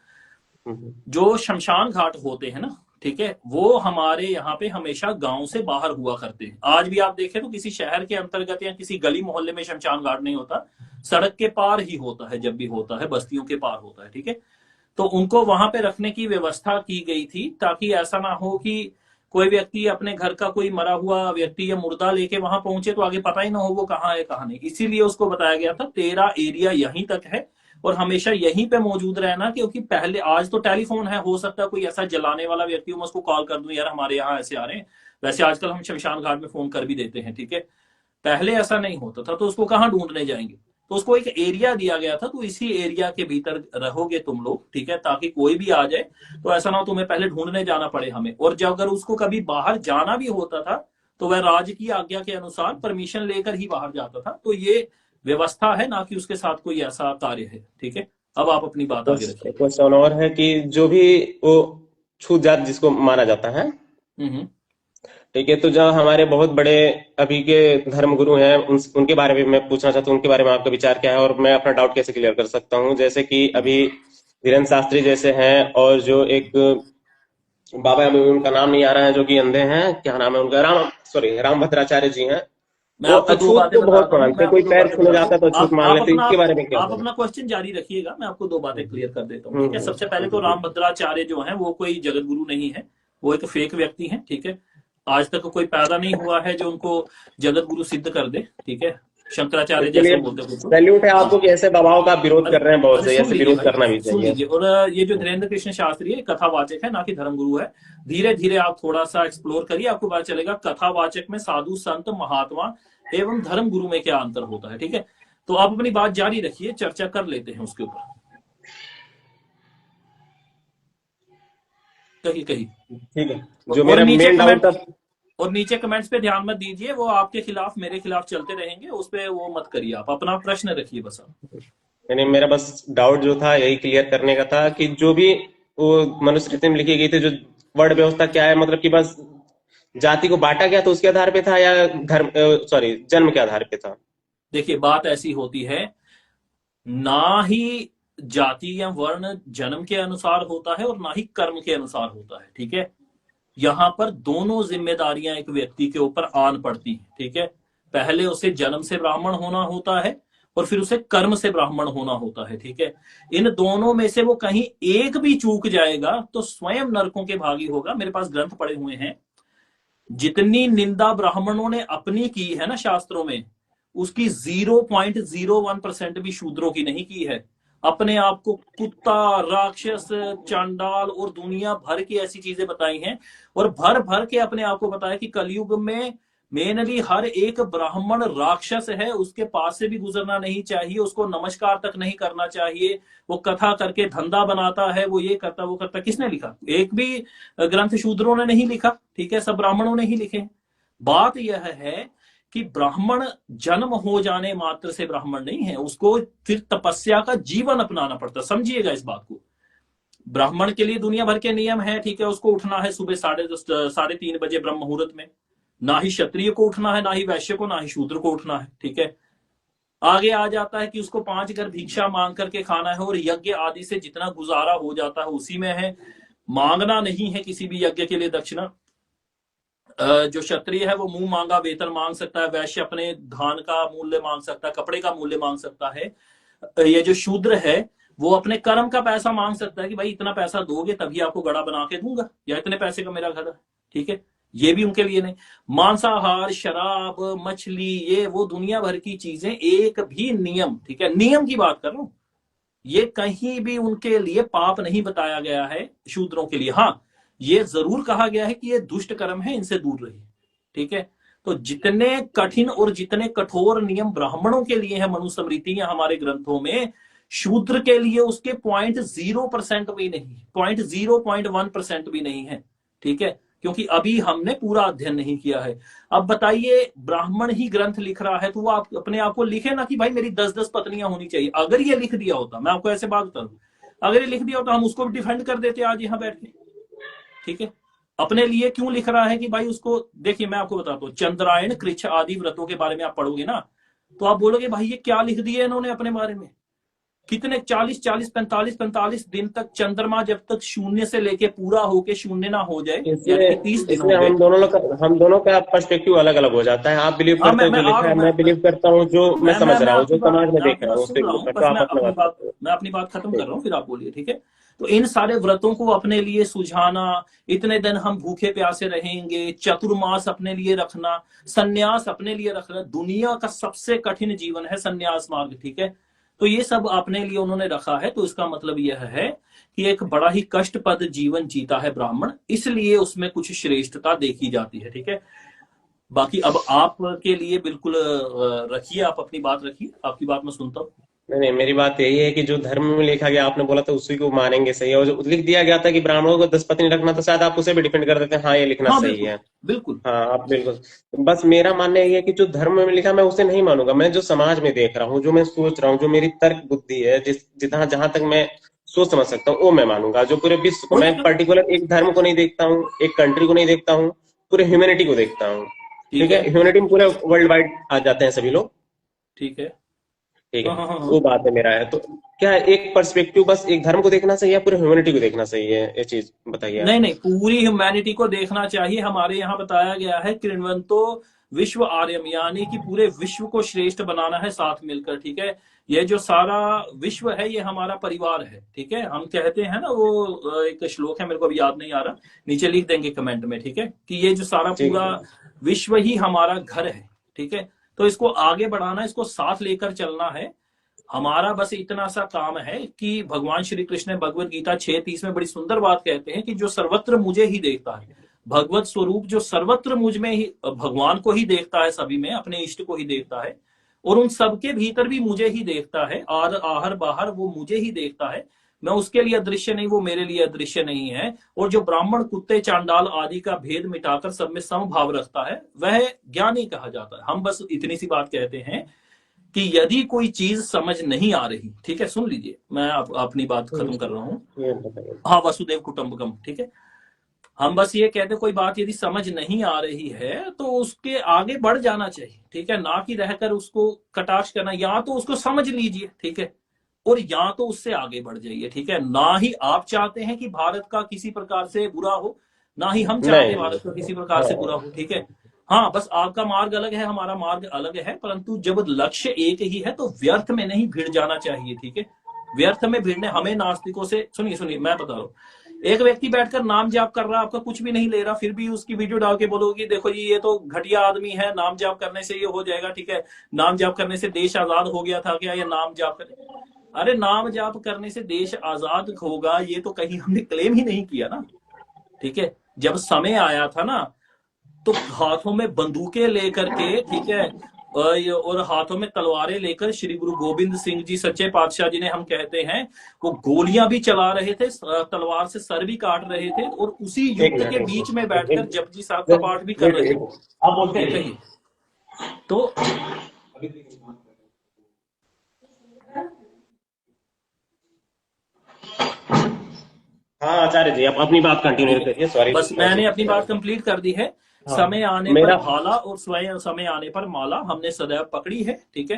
B: हम्म।
A: जो शमशान घाट होते हैं ना, ठीक है, वो हमारे यहाँ पे हमेशा गांव से बाहर हुआ करते हैं। आज भी आप देखें तो किसी शहर के अंतर्गत या किसी गली मोहल्ले में शमशान घाट नहीं होता, सड़क के पार ही होता है, जब भी होता है बस्तियों के पार होता है। ठीक है। तो उनको वहां पे रखने की व्यवस्था की गई थी ताकि ऐसा ना हो कि कोई व्यक्ति अपने घर का कोई मरा हुआ व्यक्ति या मुर्दा लेके वहां पहुंचे तो आगे पता ही ना हो वो कहाँ है कहाँ नहीं। इसीलिए उसको बताया गया था तेरा एरिया यहीं तक है, और हमेशा यहीं पे मौजूद रहना, क्योंकि पहले, आज तो टेलीफोन है, हो सकता है कोई ऐसा जलाने वाला व्यक्ति हो, मैं उसको कॉल कर दूं यार हमारे यहाँ ऐसे आ रहे हैं। वैसे आजकल हम शमशान घाट में फोन कर भी देते हैं, ठीक है। पहले ऐसा नहीं होता था, तो उसको कहाँ ढूंढने जाएंगे। तो उसको एक एरिया दिया गया था, तो इसी एरिया के भीतर रहोगे तुम लोग, ठीक है, ताकि कोई भी आ जाए तो ऐसा ना हो तुम्हें पहले ढूंढने जाना पड़े हमें। और जब अगर उसको कभी बाहर जाना भी होता था तो वह राज की आज्ञा के अनुसार परमिशन लेकर ही बाहर जाता था। तो ये व्यवस्था है, ना कि उसके साथ कोई ऐसा कार्य है, ठीक है। अब आप अपनी बात आगे रखिए।
B: क्वेश्चन और है कि जो भी वो छूत जात जिसको माना जाता है,
A: हम्म।
B: ठीक है, तो जो हमारे बहुत बड़े अभी के धर्म गुरु हैं, उनके बारे में मैं पूछना चाहता हूँ, उनके बारे में आपका विचार क्या है और मैं अपना डाउट कैसे क्लियर कर सकता हूँ। जैसे कि अभी धीरेन्द्र शास्त्री जैसे हैं, और जो एक बाबा, अभी उनका नाम नहीं आ रहा है, जो कि अंधे हैं, क्या नाम है उनका, राम भद्राचार्य जी हैं।
A: मैं
B: वो
A: आपको दो
B: अछूत
A: बातें
B: तो बहुत
A: बताता हूँ, मैं
B: मानते,
A: आपको
B: कोई
A: दो
B: पैर
A: बातें
B: छूने
A: बताता हूँ।
B: जाता है तो अछूत मान लेते, इसके बारे में क्या
A: आप
B: कहें?
A: अपना क्वेश्चन जारी रखिएगा, मैं आपको दो बातें क्लियर कर देता हूँ, ठीक है। सबसे पहले तो
B: हम्म।
A: राम भद्राचार्य जो है वो कोई जगत गुरु नहीं है, वो एक फेक व्यक्ति है, ठीक है। आज तक कोई पैदा नहीं हुआ है जो उनको जगत गुरु सिद्ध कर दे, ठीक है। शंकराचार्य
B: इसके
A: जैसे
B: लिए
A: वो बोलते हैं खुद
B: सैल्यूट है
A: को।
B: आपको कि ऐसे बाबाओं का विरोध
A: अरे
B: कर रहे हैं बहुत
A: अरे
B: से,
A: सुन
B: ऐसे
A: लीजिए
B: विरोध
A: भाई,
B: करना भी
A: सुन
B: चाहिए।
A: लीजिए। और ये जो धीरेन्द्र कृष्ण शास्त्री है कथावाचक है, ना कि धर्म गुरु है। धीरे धीरे आप थोड़ा सा एक्सप्लोर करिए, आपको पता चलेगा कथावाचक में साधु संत महात्मा एवं धर्म गुरु में क्या अंतर होता है, ठीक है। तो आप अपनी बात जारी रखिए, चर्चा कर लेते हैं उसके ऊपर। कही कही।
B: ठीक है, जो
A: और
B: मेरा
A: नीचे
B: मेन डाउट
A: कमेंट,
B: था।
A: और नीचे कमेंट्स पे ध्यान मत दीजिए, वो आपके खिलाफ मेरे खिलाफ चलते रहेंगे, उस पे वो मत करिए, आप अपना प्रश्न रखिए बस आप।
B: यानी मेरा बस डाउट जो था यही क्लियर करने का था कि जो भी वो मनुस्मृति में लिखी गई थी, जो वर्ण व्यवस्था क्या है, मतलब कि बस जाति को बांटा गया तो उसके आधार पे था, या धर्म, सॉरी, जन्म के आधार पे था?
A: देखिए बात ऐसी होती है, ना ही जाति या वर्ण जन्म के अनुसार होता है और ना ही कर्म के अनुसार होता है, ठीक है। यहां पर दोनों जिम्मेदारियां एक व्यक्ति के ऊपर आन पड़ती हैं, ठीक है। पहले उसे जन्म से ब्राह्मण होना होता है और फिर उसे कर्म से ब्राह्मण होना होता है, ठीक है। इन दोनों में से वो कहीं एक भी चूक जाएगा तो स्वयं नरकों के भागी होगा। मेरे पास ग्रंथ पड़े हुए हैं, जितनी निंदा ब्राह्मणों ने अपनी की है ना शास्त्रों में, उसकी 0.01% भी शूद्रों की नहीं की है। अपने आप को कुत्ता, राक्षस, चांडाल और दुनिया भर की ऐसी चीजें बताई हैं, और भर भर के अपने आप को बताया कि कलयुग में मेनली हर एक ब्राह्मण राक्षस है, उसके पास से भी गुजरना नहीं चाहिए, उसको नमस्कार तक नहीं करना चाहिए, वो कथा करके धंधा बनाता है, वो ये करता वो करता। किसने लिखा? एक भी ग्रंथ शूद्रों ने नहीं लिखा, ठीक है, सब ब्राह्मणों ने ही लिखे। बात यह है कि ब्राह्मण जन्म हो जाने मात्र से ब्राह्मण नहीं है, उसको फिर तपस्या का जीवन अपनाना पड़ता है, समझिएगा इस बात को। ब्राह्मण के लिए दुनिया भर के नियम है, ठीक है, उसको उठना है सुबह 3:30 बजे ब्रह्म मुहूर्त में। ना ही क्षत्रिय को उठना है, ना ही वैश्य को, ना ही शूद्र को उठना है, ठीक है। आगे आ जाता है कि उसको 5 घर भिक्षा मांग करके खाना है, और यज्ञ आदि से जितना गुजारा हो जाता है उसी में है। मांगना नहीं है किसी भी यज्ञ के लिए दक्षिणा। जो क्षत्रिय है वो मुंह मांगा वेतन मांग सकता है, वैश्य अपने धान का मूल्य मांग सकता है, कपड़े का मूल्य मांग सकता है। ये जो शूद्र है वो अपने कर्म का पैसा मांग सकता है कि भाई इतना पैसा दोगे तभी आपको गड़ा बना के दूंगा, या इतने पैसे का मेरा घर है, ठीक है। ये भी उनके लिए नहीं। मांसाहार, शराब, मछली, ये वो दुनिया भर की चीजें, एक भी नियम, ठीक है, नियम की बात कर रहा हूं, ये कहीं भी उनके लिए पाप नहीं बताया गया है शूद्रों के लिए। हाँ, ये जरूर कहा गया है कि ये दुष्ट कर्म है, इनसे दूर रहिए, ठीक है। तो जितने कठिन और जितने कठोर नियम ब्राह्मणों के लिए है मनुस्मृतियां हमारे ग्रंथों में, शूद्र के लिए उसके 0.0% भी नहीं, 0.01% भी नहीं है, ठीक है। क्योंकि अभी हमने पूरा अध्ययन नहीं किया है। अब बताइए, ब्राह्मण ही ग्रंथ लिख रहा है तो वो आप अपने आप को लिखे ना कि भाई मेरी 10-10 पत्नियां होनी चाहिए। अगर ये लिख दिया होता, मैं आपको ऐसे बात बताऊं, अगर ये लिख दिया होता हम उसको भी डिफेंड कर देते आज यहां बैठ के, ठीक है। अपने लिए क्यों लिख रहा है कि भाई उसको, देखिए मैं आपको बताता हूँ, चंद्रायण, कृच्छ आदि व्रतों के बारे में आप पढ़ोगे ना, तो आप बोलोगे भाई ये क्या लिख दिया इन्होंने अपने बारे में। कितने 40-40, 45-45 दिन तक चंद्रमा जब तक शून्य से लेके पूरा होके शून्य ना हो जाए, यानी कि 30
B: इसमें
A: दिन हो
B: इसमें
A: गए।
B: हम दोनों का पर्सपेक्टिव अलग अलग हो जाता है। आप बिलीव
A: हाँ,
B: करते हो जो लिखा है, मैं बिलीव करता हूँ जो मैं समझ रहा हूँ, जो समाज में
A: मैं
B: देख
A: आपकी
B: रहा
A: बात
B: हूँ,
A: सुन
B: उसके
A: रहा हूँ,
B: ऊपर तो
A: बस
B: आप अपना बात करते हो।
A: मैं अपनी बात खत्म कर
B: ठीक
A: रहा हूँ, फिर आप बोलिए, ठीक है। तो इन सारे व्रतों को अपने लिए सुझाना, इतने दिन हम भूखे प्यासे रहेंगे, चतुर्मास अपने लिए रखना, सन्यास अपने लिए रखना, दुनिया का सबसे कठिन जीवन है सन्यास मार्ग, ठीक है। तो ये सब अपने लिए उन्होंने रखा है। तो इसका मतलब यह है कि एक बड़ा ही कष्टप्रद जीवन जीता है ब्राह्मण, इसलिए उसमें कुछ श्रेष्ठता देखी जाती है। ठीक है, बाकी अब आपके लिए बिल्कुल रखिए, आप अपनी बात रखिए, आपकी बात मैं सुनता हूँ।
B: नहीं नहीं, मेरी बात यही है कि जो धर्म में लिखा गया आपने बोला था उसी को मानेंगे, सही है। और जो लिख दिया गया था कि ब्राह्मणों को 10 पत्नी रखना, तो शायद आप उसे भी डिफेंड कर देते हैं, हाँ ये लिखना
A: हाँ
B: सही
A: बिल्कुल,
B: है।
A: बिल्कुल।
B: हाँ आप बिल्कुल। बस मेरा मानना यही है कि जो धर्म में लिखा मैं उसे नहीं मानूंगा। मैं जो समाज में देख रहा हूँ, जो मैं सोच रहा हूँ, जो मेरी तर्क बुद्धि है, जितना जहां तक मैं सोच समझ सकता हूँ वो मैं मानूंगा। जो पूरे विश्व को,
A: वही
B: मैं
A: तो।
B: पर्टिकुलर एक धर्म को नहीं देखता हूँ, एक कंट्री को नहीं देखता हूँ, पूरे ह्यूमैनिटी को देखता हूँ।
A: ठीक
B: ठीक
A: है,
B: है, ह्यूमैनिटी में पूरे वर्ल्ड वाइड आ जाते हैं सभी लोग।
A: ठीक है।
B: ठीक है,
A: हाँ हाँ हाँ हाँ।
B: वो बात है मेरा है। तो क्या एक पर्सपेक्टिव बस एक धर्म को देखना सही है, पूरे ह्यूमैनिटी को देखना सही है, ये चीज बताइए आप।
A: नहीं नहीं, पूरी ह्यूमैनिटी को देखना चाहिए। हमारे यहाँ बताया गया है कृण्वंतो विश्व आर्यम, यानी कि पूरे विश्व को श्रेष्ठ बनाना है साथ मिलकर। ठीक है, ये जो सारा विश्व है ये हमारा परिवार है। ठीक है, हम कहते हैं ना वो एक श्लोक है, मेरे को अभी याद नहीं आ रहा, नीचे लिख देंगे कमेंट में। ठीक है, कि ये जो सारा
B: ठीक
A: पूरा
B: है।
A: विश्व ही हमारा घर है। ठीक है, तो इसको आगे बढ़ाना, इसको साथ लेकर चलना है। हमारा बस इतना सा काम है कि भगवान श्री कृष्ण ने भगवत गीता 6:30 में बड़ी सुंदर बात कहते हैं कि जो सर्वत्र मुझे ही देखता है, भगवत स्वरूप जो सर्वत्र मुझ में ही, भगवान को ही देखता है, सभी में अपने इष्ट को ही देखता है, और उन सबके भीतर भी मुझे ही देखता है, और आहर बाहर वो मुझे ही देखता है। मैं उसके लिए अदृश्य नहीं, वो मेरे लिए अदृश्य नहीं है। और जो ब्राह्मण कुत्ते चांडाल आदि का भेद मिटाकर सब में समभाव रखता है, वह ज्ञानी कहा जाता है। हम बस इतनी सी बात कहते हैं कि यदि कोई चीज समझ नहीं आ रही, ठीक है, सुन लीजिए, मैं अपनी बात खत्म कर रहा हूं।
B: ये बताइए।
A: हाँ, वसुदेव कुटुंबकम। ठीक है, हम बस ये कहते कोई बात यदि समझ नहीं आ रही है तो उसके आगे बढ़ जाना चाहिए। ठीक है, ना कि रहकर उसको कटाक्ष करना। या तो उसको समझ लीजिए, ठीक है, और या तो उससे आगे बढ़ जाइए। ठीक है, ना ही आप चाहते हैं कि भारत का किसी प्रकार से बुरा हो, ना ही हम चाहते हैं
B: नहीं।
A: भारत का किसी प्रकार से बुरा
B: हाँ।
A: हो। ठीक है, हाँ, बस आपका मार्ग अलग है, हमारा मार्ग अलग है, परंतु जब लक्ष्य एक ही है तो व्यर्थ में नहीं भिड़ जाना चाहिए। ठीक है, व्यर्थ में भिड़ने हमें नास्तिकों से, सुनिए सुनिए मैं बता रहा हूँ, एक व्यक्ति बैठकर नाम जाप कर रहा है, आपका कुछ भी नहीं ले रहा, फिर भी उसकी वीडियो डाल के बोलोगे देखो जी ये तो घटिया आदमी है, नाम जाप करने से ये हो जाएगा। ठीक है, नाम जाप करने से देश आजाद हो गया था क्या, या नाम जाप करने, अरे नाम जाप करने से देश आजाद होगा ये तो कहीं हमने क्लेम ही नहीं किया ना। ठीक है, जब समय आया था ना, तो हाथों में बंदूकें लेकर के, ठीक है, और हाथों में तलवारें लेकर श्री गुरु गोविंद सिंह जी सच्चे पातशाह जी ने, हम कहते हैं, वो गोलियां भी चला रहे थे, तलवार से सर भी काट रहे थे, और उसी
B: एक
A: युक्त के बीच में
B: मिनट,
A: बैठकर जपजी साहब का पाठ भी कर रहे थे।
B: आप बोलते
A: ये
B: रहिए।
A: कहिए तो।
B: हाँ आचार्य जी, आप अपनी बात कंटिन्यू
A: ठीक है,
B: करिए, सॉरी।
A: बस मैंने अपनी बात कंप्लीट कर दी है।
B: हाँ
A: समय आने पर
B: मेरा।
A: भाला और स्वयं समय आने पर माला हमने सदैव पकड़ी है। ठीक है,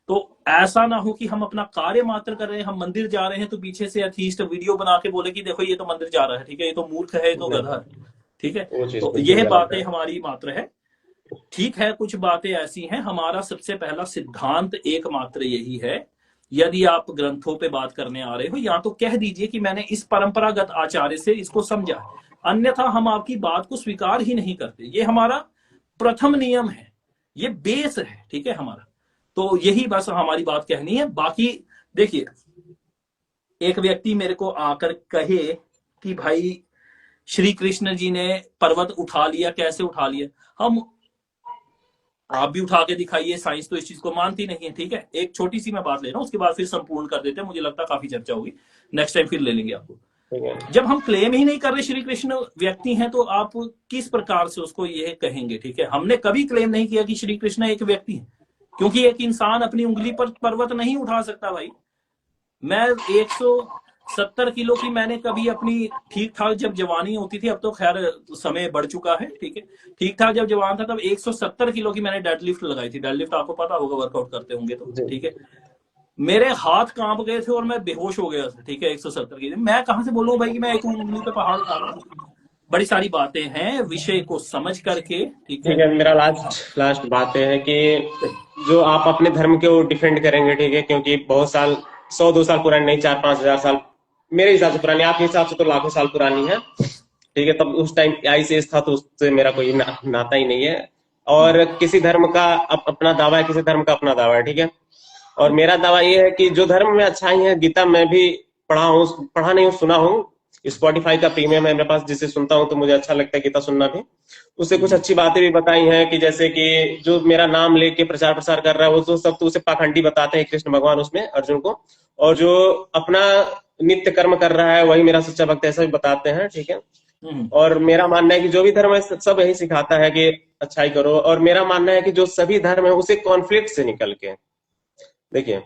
A: तो ऐसा ना हो कि हम अपना कार्य मात्र कर रहे हैं, हम मंदिर जा रहे हैं तो पीछे से अथीस्ट वीडियो बना के बोले कि देखो ये तो मंदिर जा रहा है। ठीक है, ये तो मूर्ख है, ये तो गधा है। ठीक है,
B: वो चीज
A: तो
B: बिल्कुल
A: यह
B: गलत है।
A: बातें हमारी मात्र है। ठीक है, कुछ बातें ऐसी हैं, हमारा सबसे पहला सिद्धांत एकमात्र यही है, यदि आप ग्रंथों पे बात करने आ रहे हो, या तो कह दीजिए कि मैंने इस परंपरागत आचार्य से इसको समझा है, अन्यथा हम आपकी बात को स्वीकार ही नहीं करते। ये हमारा प्रथम नियम है, ये बेस है। ठीक है, हमारा तो यही बस हमारी बात कहनी है। बाकी देखिए, एक व्यक्ति मेरे को आकर कहे कि भाई श्री कृष्ण जी ने पर्वत उठा लिया, कैसे उठा लिया, हम, आप भी उठा के दिखाइए, साइंस तो इस चीज को मानती नहीं है। ठीक है, एक छोटी सी मैं बात ले रहा हूं, उसके बाद फिर संपूर्ण कर देते हैं, मुझे लगता है काफी चर्चा होगी, नेक्स्ट टाइम फिर ले लेंगे आपको।
B: ठीक है।
A: जब हम क्लेम ही नहीं कर रहे श्री कृष्ण व्यक्ति हैं, तो आप किस प्रकार से उसको ये कहेंगे। ठीक है, हमने कभी क्लेम नहीं किया कि श्री कृष्ण एक व्यक्ति है, क्योंकि एक इंसान अपनी उंगली पर पर्वत नहीं उठा सकता भाई। मैं 170 किलो की मैंने कभी अपनी, ठीक ठाक जब जवानी होती थी, अब तो खैर समय बढ़ चुका है, ठीक है, ठीक ठाक जब जवान था तब 170 किलो की मैंने डेडलिफ्ट लगाई थी। डेडलिफ्ट आपको पता होगा, वर्कआउट करते होंगे तो।
B: जी।
A: ठीक है, मेरे हाथ कांप गए थे और मैं बेहोश हो गया था। ठीक है, 170 की मैं कहां से बोलूं भाई कि मैं एक उंगली पे पहाड़ उठा रहा हूं। बड़ी सारी बातें हैं, विषय को समझ करके। ठीक है,
B: ठीक है, मेरा लास्ट लास्ट बात यह है कि जो आप अपने धर्म को डिफेंड करेंगे, ठीक है, क्योंकि बहुत साल, 100-2 साल पुरानी नहीं, 4-5 हजार साल मेरे हिसाब से पुरानी, आपके हिसाब से तो लाखों साल पुरानी है। ठीक है, तब उस टाइम आइस एज था, तो उससे मेरा कोई नाता ही नहीं है। और किसी धर्म का अपना दावा है, किसी धर्म का अपना दावा है। ठीक है, और मेरा दावा ये है कि जो धर्म में अच्छाई है, गीता मैं भी पढ़ा नहीं हूँ, सुना हूँ। स्पॉटिफाई का प्रीमियम है मेरे पास, जिसे सुनता हूँ तो मुझे अच्छा लगता है गीता सुनना भी। उससे कुछ अच्छी बातें भी बताई हैं कि जैसे कि जो मेरा नाम लेके प्रचार प्रसार कर रहा है वो तो सब तो उसे पाखंडी बताते हैं कृष्ण भगवान उसमें अर्जुन को, और जो अपना नित्य कर्म कर रहा है वही मेरा सच्चा भक्त है, ऐसा भी बताते हैं, ठीक है। और मेरा मानना है कि जो भी धर्म है सब यही सिखाता है कि अच्छाई करो, और मेरा मानना है कि जो सभी धर्म है उसे कॉन्फ्लिक्ट से निकल के देखिए,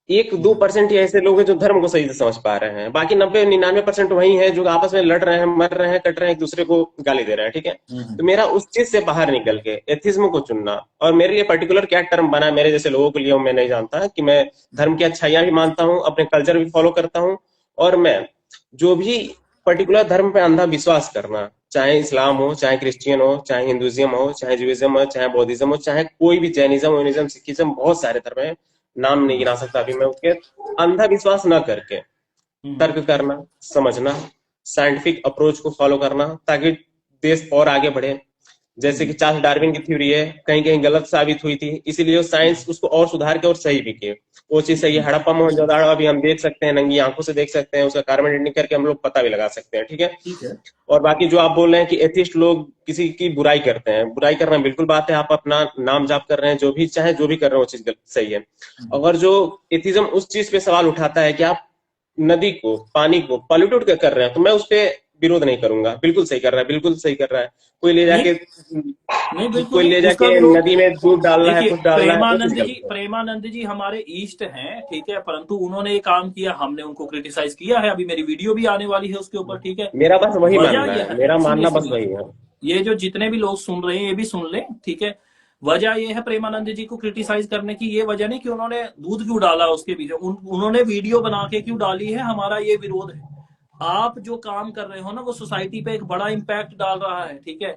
B: 1-2% ही ऐसे लोग हैं जो धर्म को सही से समझ पा रहे हैं, बाकी 90-99% वही है जो आपस में लड़ रहे हैं, मर रहे हैं, कट रहे हैं, एक दूसरे को गाली दे रहे हैं, ठीक है। तो मेरा उस चीज से बाहर निकल के एथिज्म को चुनना, और मेरे लिए पर्टिकुलर क्या टर्म बना है मेरे जैसे लोगों के लिए मैं नहीं जानता कि मैं धर्म की अच्छाइयां भी मानता हूँ, अपने कल्चर भी फॉलो करता हूँ, और मैं जो भी पर्टिकुलर धर्म पे अंधा विश्वास करना, चाहे इस्लाम हो, चाहे क्रिश्चियन हो, चाहे हिंदुइज्म हो, चाहे जुइज्म हो, चाहे बौद्धिज्म हो, चाहे कोई भी जैनिज्म, वैनिज्म, सिखिज्म, बहुत सारे धर्म है, नाम नहीं गिना सकता अभी मैं उसके। अंधा विश्वास न करके तर्क करना, समझना, साइंटिफिक अप्रोच को फॉलो करना, ताकि देश और आगे बढ़े। जैसे कि चार्ल्स डार्विन की थ्योरी है, कहीं कहीं गलत साबित हुई थी, इसीलिए साइंस उसको और सुधार के और सही भी किए। वो चीज सही है, हड़प्पा मोहनजोदड़ो अभी हम देख सकते हैं, नंगी आंखों से देख सकते हैं, उसका कार्बन डेटिंग करके हम लोग पता भी लगा सकते हैं, ठीक है।
A: ठीक है।
B: और बाकी जो आप बोल रहे हैं कि एथिस्ट लोग किसी की बुराई करते हैं, बुराई करना बिल्कुल बात है, आप अपना नाम जाप कर रहे हैं, जो भी चाहे जो भी कर रहे हैं वो चीज सही है। अगर जो एथिज्म उस चीज पे सवाल उठाता है कि आप नदी को, पानी को पॉल्यूट कर रहे हैं, तो मैं उस पर विरोध नहीं करूंगा, बिल्कुल सही कर रहा है, बिल्कुल सही कर रहा है। कोई ले
A: नहीं
B: जाके
A: नहीं, बिल्कुल
B: कोई
A: नहीं
B: ले
A: उसका
B: जाके
A: विरोध।
B: नदी में दूध डाल रहा है,
A: देखिए
B: कुछ डाल रहा है, वो चीज गलत है।
A: प्रेमानंद जी हमारे ईस्ट हैं, ठीक है, परंतु उन्होंने ये काम किया, हमने उनको क्रिटिसाइज किया है, अभी मेरी वीडियो भी आने वाली है उसके ऊपर, ठीक है।
B: मेरा बस वही
A: वजह
B: मानना
A: यह
B: है,
A: है,
B: मेरा
A: सुनिए
B: मानना बस
A: सुनिए,
B: वही है।
A: ये जो जितने भी लोग सुन रहे हैं ये भी सुन लें, ठीक है। वजह ये है प्रेमानंद जी को क्रिटिसाइज करने की, ये वजह नहीं कि उन्होंने दूध क्यों डाला उसके पीछे, उन्होंने वीडियो बना के क्यों डाली है, हमारा ये विरोध है। आप जो काम कर रहे हो ना वो सोसाइटी पे एक बड़ा इम्पैक्ट डाल रहा है, ठीक है।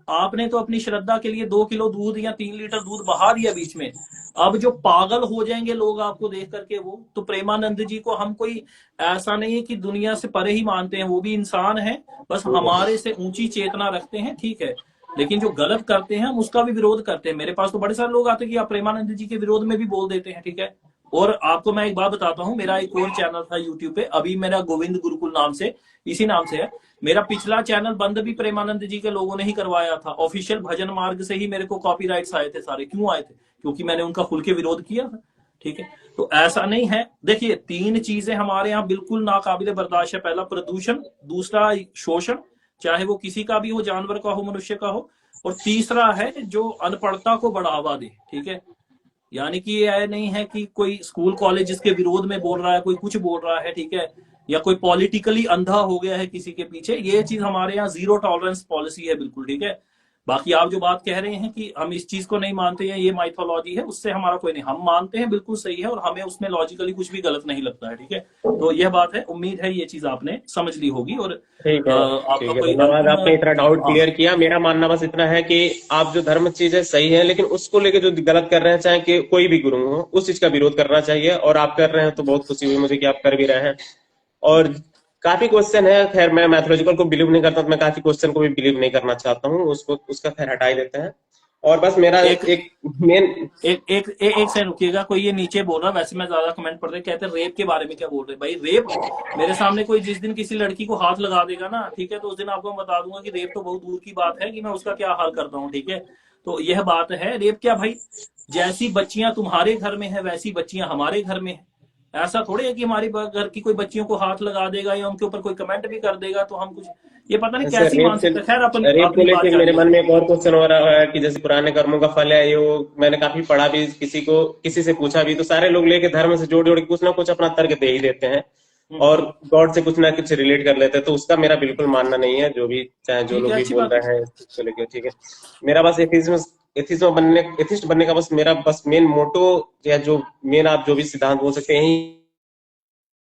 A: आपने तो अपनी श्रद्धा के लिए 2 किलो दूध या 3 लीटर दूध बहा दिया बीच में। अब जो पागल हो जाएंगे लोग आपको देख करके, वो तो प्रेमानंद जी को हम कोई ऐसा नहीं है कि दुनिया से परे ही मानते हैं, वो भी इंसान है, बस हमारे से ऊंची चेतना रखते हैं, ठीक है। लेकिन जो गलत करते हैं हम उसका भी विरोध करते हैं। मेरे पास तो बड़े सारे लोग आते हैं कि आप प्रेमानंद जी के विरोध में भी बोल देते हैं, ठीक है। और आपको मैं एक बात बताता हूँ, मेरा एक और चैनल था यूट्यूब पे, अभी मेरा गोविंद गुरुकुल नाम से, इसी नाम से है मेरा। पिछला चैनल बंद भी प्रेमानंद जी के लोगों ने ही करवाया था, ऑफिशियल भजन मार्ग से ही मेरे को कॉपीराइट्स आए थे सारे। क्यों आए थे? क्योंकि मैंने उनका खुल के विरोध किया था, ठीक है। तो ऐसा नहीं है। देखिए 3 चीजें हमारे यहाँ बिल्कुल नाकाबिले बर्दाश्त है। पहला प्रदूषण, दूसरा शोषण, चाहे वो किसी का भी हो, जानवर का हो, मनुष्य का हो, और तीसरा है जो अनपढ़ता को बढ़ावा दे, ठीक है। यानी कि ये नहीं है कि कोई स्कूल कॉलेज इसके विरोध में बोल रहा है, कोई कुछ बोल रहा है, ठीक है, या कोई पॉलिटिकली अंधा हो गया है किसी के पीछे। ये चीज हमारे यहाँ जीरो टॉलरेंस पॉलिसी है, बिल्कुल, ठीक है। बाकी आप जो बात कह रहे हैं कि हम इस चीज को नहीं मानते हैं, ये माइथोलॉजी है, उससे हमारा कोई नहीं, हम मानते हैं, बिल्कुल सही है, और हमें उसमें लॉजिकली कुछ भी गलत नहीं लगता है, ठीक है। तो यह बात है, उम्मीद है ये चीज आपने समझ ली होगी। और
B: ठीक है,
A: आपका
B: ठीक है,
A: कोई
B: धन्यवाद,
A: अंतिम?
B: आपने इतना डाउट
A: हाँ,
B: क्लियर किया। मेरा मानना बस इतना है कि आप जो धर्म चीज है सही है, लेकिन उसको लेके जो गलत कर रहे हैं, चाहे कि कोई भी गुरु हो, उस चीज का विरोध करना चाहिए, और आप कर रहे हैं तो बहुत खुशी हुई मुझे कि आप कर भी रहे हैं। और काफी क्वेश्चन है, खैर मैं मैथोलॉजिकल को बिलीव नहीं करता, तो मैं काफी क्वेश्चन को भी बिलीव नहीं करना चाहता हूँ, उसको उसका खैर हटा ही देते हैं। और बस मेरा
A: एक
B: एक मेन,
A: एक सेकंड रुकिएगा। कोई ये नीचे बोल रहा है, वैसे मैं ज्यादा कमेंट पढ़ रहे, कहते हैं रेप के बारे में क्या बोल रहे हैं। भाई रेप, मेरे सामने कोई जिस दिन किसी लड़की को हाथ लगा देगा ना, ठीक है, तो उस दिन आपको मैं बता दूंगा कि रेप तो बहुत दूर की बात है कि मैं उसका क्या हाल करता हूँ, ठीक है। तो यह बात है। रेप क्या भाई, जैसी बच्चियां तुम्हारे घर में है वैसी बच्चियां हमारे घर में है। ऐसा थोड़ी है कि हमारी घर की कोई बच्चियों को हाथ लगा देगा या उनके ऊपर कोई कमेंट भी कर देगा तो हम कुछ, ये पता नहीं
B: सर
A: कैसी मानसिकता। खैर अपन
B: रेप को
A: अपनी बात
B: लेके मेरे
A: जारी
B: मन में
A: रखें।
B: एक और क्वेश्चन हो रहा है कि जैसे पुराने कर्मों का फल है ये, वो मैंने काफी पढ़ा भी, किसी से पूछा भी, तो सारे लोग लेके धर्म से जोड़ जोड़ के कुछ ना कुछ अपना तर्क दे ही देते हैं, और गॉड से कुछ ना कुछ रिलेट कर लेते हैं, तो उसका मेरा बिल्कुल मानना नहीं है, जो भी चाहे जो
A: ठीक
B: लोग
A: है,
B: भी
A: अच्छी
B: बोल
A: बात है।
B: रहे हैं इसको लेके, ठीक है। मेरा बस एथिस्ट बनने का बस मेरा बस मेन मोटो, या जो मेन आप जो भी सिद्धांत बोल सकते हैं, यही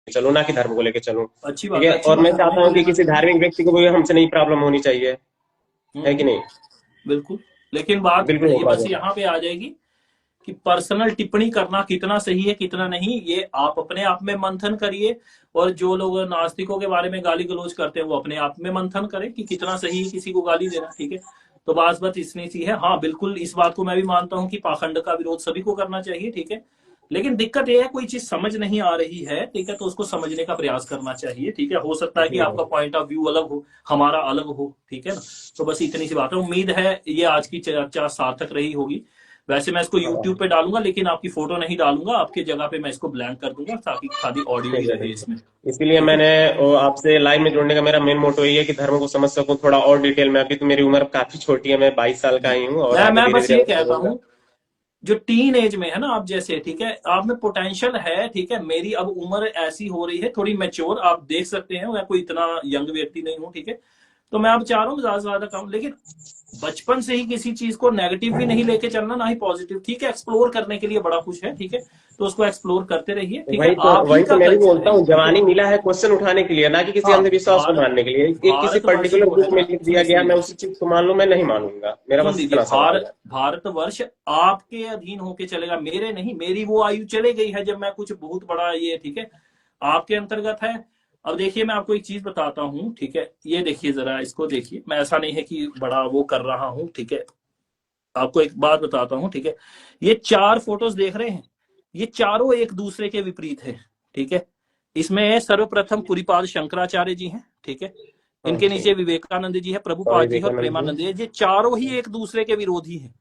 B: चलो, ना कि धर्म को लेके चलूं,
A: अच्छी
B: ठीक
A: बात
B: है।
A: है, अच्छी
B: और
A: बात
B: मैं
A: है, हमें
B: चाहता हूँ
A: कोई
B: कि
A: मना
B: किसी
A: नहीं।
B: धार्मिक व्यक्ति को भी हमसे नहीं प्रॉब्लम होनी चाहिए, है कि
A: हम्म,
B: नहीं।
A: बिल्कुल। लेकिन बात
B: बिल्कुल हो
A: ये बस
B: पाएगा।
A: यहाँ पे आ जाएगी कि पर्सनल टिप्पणी करना कितना सही है कितना नहीं, ये आप अपने आप में मंथन करिए। और जो लोग नास्तिकों के बारे में गाली गलौज करते हैं वो अपने आप में मंथन करें कि कितना सही है किसी को गाली देना, ठीक है। तो बात इतनी सी है। हाँ बिल्कुल, इस बात को मैं भी मानता हूँ कि पाखंड का विरोध सभी को करना चाहिए, ठीक है। लेकिन दिक्कत ये है कोई चीज समझ नहीं आ रही है, ठीक है, तो उसको समझने का प्रयास करना चाहिए, ठीक है। हो सकता है कि
B: जी
A: आपका पॉइंट ऑफ व्यू अलग हो, हमारा अलग हो, ठीक है ना। तो बस इतनी सी बात है। उम्मीद है ये आज की चर्चा सार्थक रही होगी। वैसे मैं इसको यूट्यूब
B: हाँ।
A: पे डालूंगा, लेकिन आपकी फोटो नहीं डालूंगा, आपकी जगह पे मैं इसको ब्लैंक कर दूंगा ताकि खाली ऑडियो ही
B: ठीक है,
A: रहे
B: ठीक
A: इसमें।
B: है। इसीलिए
A: ठीक है।
B: मैंने वो आपसे लाइव में जुड़ने का मेरा मेन मोटो ये है कि धर्म को समझ सकूं थोड़ा और डिटेल में। अभी तो मेरी उम्र काफी छोटी है, मैं 22 साल का
A: जी।
B: ही हूँ और आगे
A: मैं
B: धीरे
A: बस
B: धीरे
A: ये
B: और
A: कहता
B: बढ़ूंगा।
A: हूँ, जो टीन एज में है ना आप जैसे, ठीक है, आप में पोटेंशियल है, ठीक है। मेरी अब उम्र ऐसी हो रही है थोड़ी मैच्योर, आप देख सकते हैं, मैं कोई इतना यंग व्यक्ति नहीं हूं, ठीक है। तो मैं अब चाह रहा हूँ ज्यादा से ज्यादा काम, लेकिन बचपन से ही किसी चीज को नेगेटिव भी नहीं लेके चलना, ना ही पॉजिटिव, ठीक है। एक्सप्लोर करने के लिए बड़ा कुछ है, ठीक है। तो उसको एक्सप्लोर करते रहिए, ठीक है। आप ही
B: वही तो
A: का
B: मैं भी
A: कल्चर
B: बोलता
A: है,
B: हूँ,
A: ठीक है।
B: जवानी मिला है क्वेश्चन उठाने के लिए, ना कि किसी
A: हाँ,
B: अंधविश्वास को
A: भारत
B: मानने के लिए। एक किसी
A: भारतवर्ष
B: पर्टिकुलर
A: जो है
B: बुक में
A: ना,
B: लिख दिया
A: सुनिए
B: गया, मैं
A: सुनिए,
B: उसी चीज को मान लूं, मैं नहीं मानूंगा। मेरा
A: सुन
B: बस
A: लीजिए,
B: इतना सवाल है।
A: भारतवर्ष आपके अधीन होके चलेगा, मेरे नहीं। मेरी वो आयु चले गई है जब मैं कुछ बहुत बड़ा ये, ठीक है, आपके अंतर्गत है। अब देखिए मैं आपको एक चीज बताता हूँ, ठीक है। ये देखिए जरा, इसको देखिए, मैं ऐसा नहीं है कि बड़ा वो कर रहा हूँ, ठीक है। आपको एक बात बताता हूँ, ठीक है। ये 4 फोटोज देख रहे हैं, ये चारों एक दूसरे के विपरीत है, ठीक है। इसमें सर्वप्रथम पुरीपाद शंकराचार्य जी हैं, ठीक है।
B: हाँ
A: इनके
B: जी।
A: नीचे विवेकानंद जी है,
B: स्वामी
A: प्रभुपाद जी है और
B: विवेकानंद जी।
A: प्रेमानंद जी है। ये चारों ही एक दूसरे के विरोधी हैं,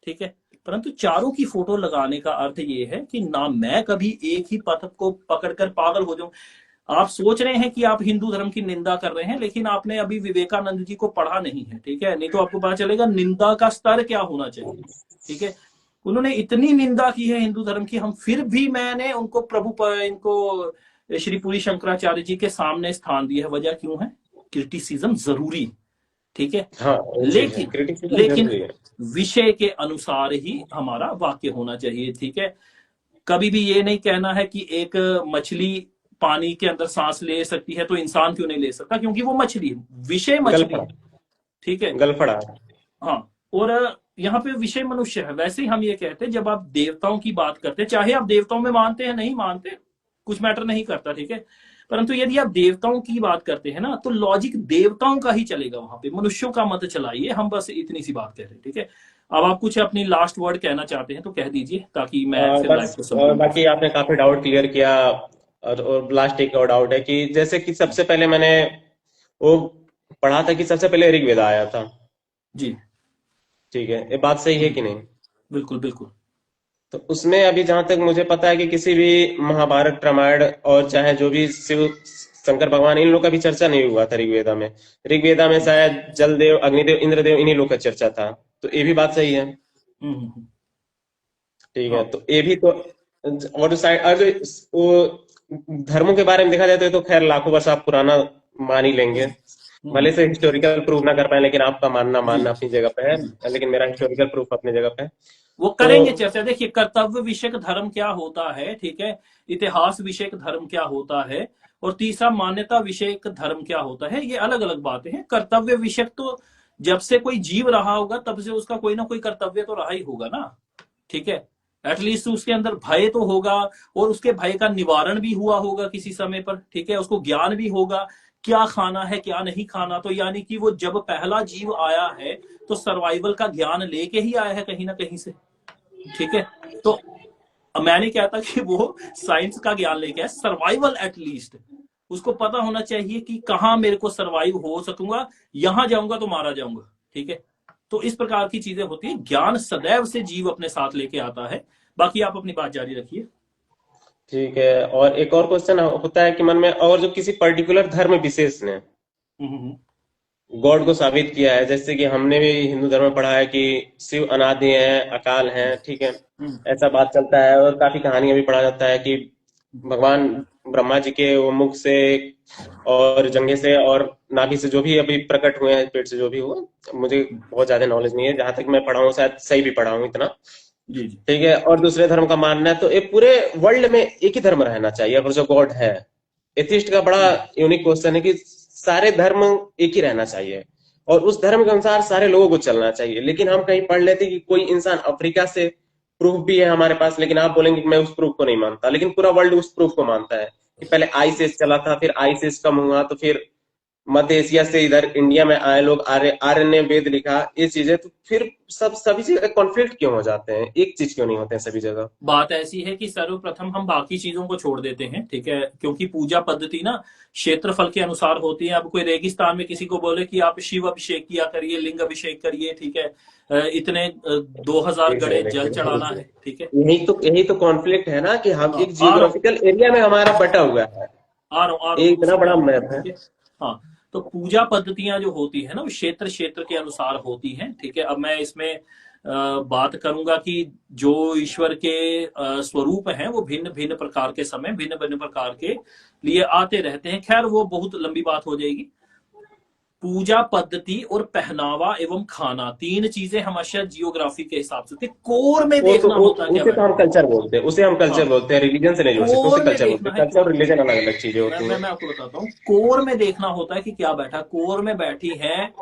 A: ठीक है। परंतु चारों की फोटो लगाने का अर्थ ये है कि ना मैं कभी एक ही पथ को पकड़कर पागल हो जाऊं। आप सोच रहे हैं कि आप हिंदू धर्म की निंदा कर रहे हैं, लेकिन आपने अभी विवेकानंद जी को पढ़ा नहीं है, ठीक है। नहीं तो आपको पता चलेगा निंदा का स्तर क्या होना चाहिए, ठीक है। उन्होंने इतनी निंदा की है हिंदू धर्म की, हम फिर भी मैंने उनको इनको श्री पुरी शंकराचार्य जी के सामने स्थान दिया है। वजह क्यों है? क्रिटिसिज्म जरूरी, ठीक है।
B: हाँ, वो चीज है,
A: लेकिन
B: क्रिटिसिज्म
A: लेकिन
B: जरूरी है।
A: विषय के अनुसार ही हमारा वाक्य होना चाहिए, ठीक है। कभी भी ये नहीं कहना है कि एक मछली पानी के अंदर सांस ले सकती है तो इंसान क्यों नहीं ले सकता, क्योंकि वो मछली है, विषय मछली
B: गलफड़ा।
A: है, ठीक है।
B: गलफड़ा।
A: हाँ। और यहाँ पे विषय मनुष्य है। वैसे ही हम ये कहते हैं, जब आप देवताओं की बात करते हैं, चाहे आप देवताओं में मानते हैं नहीं मानते, कुछ मैटर नहीं करता, ठीक है। परंतु यदि आप देवताओं की बात करते हैं ना, तो लॉजिक देवताओं का ही चलेगा वहां पे, मनुष्यों का मत चलाइए। हम बस इतनी सी बात कह रहे हैं, ठीक है। अब आप कुछ अपनी लास्ट वर्ड कहना चाहते हैं तो कह दीजिए, ताकि मैं फिर लाइव
B: बस
A: को संपूर्ण कर
B: बाकी
A: सकूं।
B: आपने काफी डाउट क्लियर किया। और लास्ट एक और डाउट है कि जैसे कि सबसे पहले मैंने वो पढ़ा था कि सबसे पहले ऋग्वेद आया था।
A: जी।
B: ठीक है, ये बात सही है
A: हम्म,
B: कि नहीं?
A: बिल्कुल बिल्कुल।
B: तो उसमें अभी जहां तक मुझे पता है कि किसी भी महाभारत रामायण और चाहे जो भी शिव शंकर भगवान, इन लोग का भी चर्चा नहीं हुआ था ऋग्वेदा में। ऋग्वेदा में शायद जलदेव, अग्निदेव, इंद्रदेव, इन्हीं लोग का चर्चा था। तो ये भी बात सही है।
A: हम्म।
B: ठीक है,
A: हाँ।
B: तो ये भी तो। और साइड और जो वो धर्मों के बारे में देखा जाए तो ये तो खैर लाखों वर्ष आप पुराना मान ही लेंगे। भले
A: हम्म।
B: से हिस्टोरिकल प्रूफ ना कर पाए, लेकिन आपका मानना
A: जी
B: मानना अपनी जगह पे
A: जी।
B: है, लेकिन मेरा हिस्टोरिकल प्रूफ अपनी जगह पे है।
A: वो
B: तो
A: करेंगे चर्चा। देखिए, कर्तव्य विषयक धर्म क्या होता है, ठीक है। इतिहास विषयक धर्म क्या होता है, और तीसरा मान्यता विषयक धर्म क्या होता है। ये अलग अलग बातें हैं। कर्तव्य विषयक तो जब से कोई जीव रहा होगा तब से उसका कोई ना कोई कर्तव्य तो रहा ही होगा ना, ठीक है। एटलीस्ट उसके अंदर भय तो होगा, और उसके भय का निवारण भी हुआ होगा किसी समय पर, ठीक है। उसको ज्ञान भी होगा क्या खाना है क्या नहीं खाना। तो यानी कि वो जब पहला जीव आया है तो सर्वाइवल का ज्ञान लेके ही आया है कहीं ना कहीं से, ठीक है। तो मैं नहीं कहता कि वो साइंस का ज्ञान लेके आए, सर्वाइवल एटलीस्ट उसको पता होना चाहिए कि कहां मेरे को सर्वाइव हो सकूंगा, यहां जाऊंगा तो मारा जाऊंगा, ठीक है। तो इस प्रकार की चीजें होती है। ज्ञान सदैव से जीव अपने साथ लेके आता है। बाकी आप अपनी बात जारी रखिए।
B: ठीक है, और एक और क्वेश्चन होता है कि मन में, और जो किसी पर्टिकुलर धर्म विशेष ने
A: हम्म।
B: गॉड को साबित किया है, जैसे कि हमने भी हिंदू धर्म में पढ़ा है कि शिव अनादि है, अकाल है, ठीक है,
A: हम्म।
B: ऐसा बात चलता है। और काफी कहानियां भी पढ़ा जाता है कि भगवान ब्रह्मा जी के वो मुख से और जंघे से और नाभि से जो भी अभी प्रकट हुए हैं, पेट से जो भी हुआ, मुझे बहुत ज्यादा नॉलेज नहीं है, जहां तक मैं पढ़ा हूँ शायद सही भी पढ़ा हूँ इतना।
A: जी जी।
B: ठीक है, और दूसरे धर्म का मानना है तो ये पूरे वर्ल्ड में एक ही धर्म रहना चाहिए अगर जो गॉड है। एथिस्ट का बड़ा यूनिक क्वेश्चन है कि सारे धर्म एक ही रहना चाहिए और उस धर्म के अनुसार सारे लोगों को चलना चाहिए। लेकिन हम कहीं पढ़ लेते कि कोई इंसान अफ्रीका से, प्रूफ भी है हमारे पास, लेकिन आप बोलेंगे कि मैं उस प्रूफ को नहीं मानता, लेकिन पूरा वर्ल्ड उस प्रूफ को मानता है कि पहले आइसिस चला था, फिर आइसिस कम हुआ, तो फिर मध्य एशिया से इधर इंडिया में आए लोग, आर्य ने वेद लिखा, ये चीजें, तो फिर सभी जगह कॉन्फ्लिक्ट क्यों हो जाते हैं, एक चीज क्यों नहीं होते हैं सभी जगह?
A: बात ऐसी है कि सर्वप्रथम हम बाकी चीजों को छोड़ देते हैं, ठीक है, क्योंकि पूजा पद्धति ना क्षेत्रफल के अनुसार होती है। अब कोई रेगिस्तान में किसी को बोले कि आप शिव अभिषेक किया करिए, लिंग अभिषेक करिए, ठीक है, इतने 2000
B: एक
A: गड़े
B: सेकंड, एक
A: जल चढ़ाना
B: सेकंड।
A: है, ठीक है।
B: यही तो कॉन्फ्लिक्ट है ना, कि हम
A: हाँ,
B: एक
A: आ रहा हूँ,
B: जियोग्राफिकल एरिया में हमारा बटा हुआ है,
A: आ रहा
B: ये
A: हूँ,
B: इतना
A: उसी पे
B: बड़ा
A: आ रहा हूँ,
B: मैप है।
A: ठीक है। हाँ, तो पूजा पद्धतियां जो होती है ना, वो क्षेत्र क्षेत्र के अनुसार होती हैं, ठीक है। अब मैं इसमें बात करूंगा कि जो ईश्वर के स्वरूप हैं वो भिन्न भिन्न प्रकार के समय भिन्न भिन्न प्रकार के लिए आते रहते हैं। खैर वो बहुत लंबी बात हो जाएगी। पूजा पद्धति और पहनावा एवं खाना, तीन चीजें हमेशा जियोग्राफी के हिसाब से कोर में
B: वो तो
A: देखना होता क्या
B: उसे तो
A: बैठा
B: हम
A: है।
B: कल्चर बोलते हैं, उसे हम
A: हाँ,
B: कल्चर बोलते हैं, रिलीजन से नहीं जोड़ सकते, उसे
A: कोर में
B: कल्चर बोलते
A: देखना
B: हैं।
A: है
B: कल्चर और रिलीजन अलग अलग चीजें
A: मैं
B: होती
A: मैं
B: हैं।
A: मैं आपको बताता हूँ, कोर में देखना होता है कि क्या बैठा। कोर में बैठी है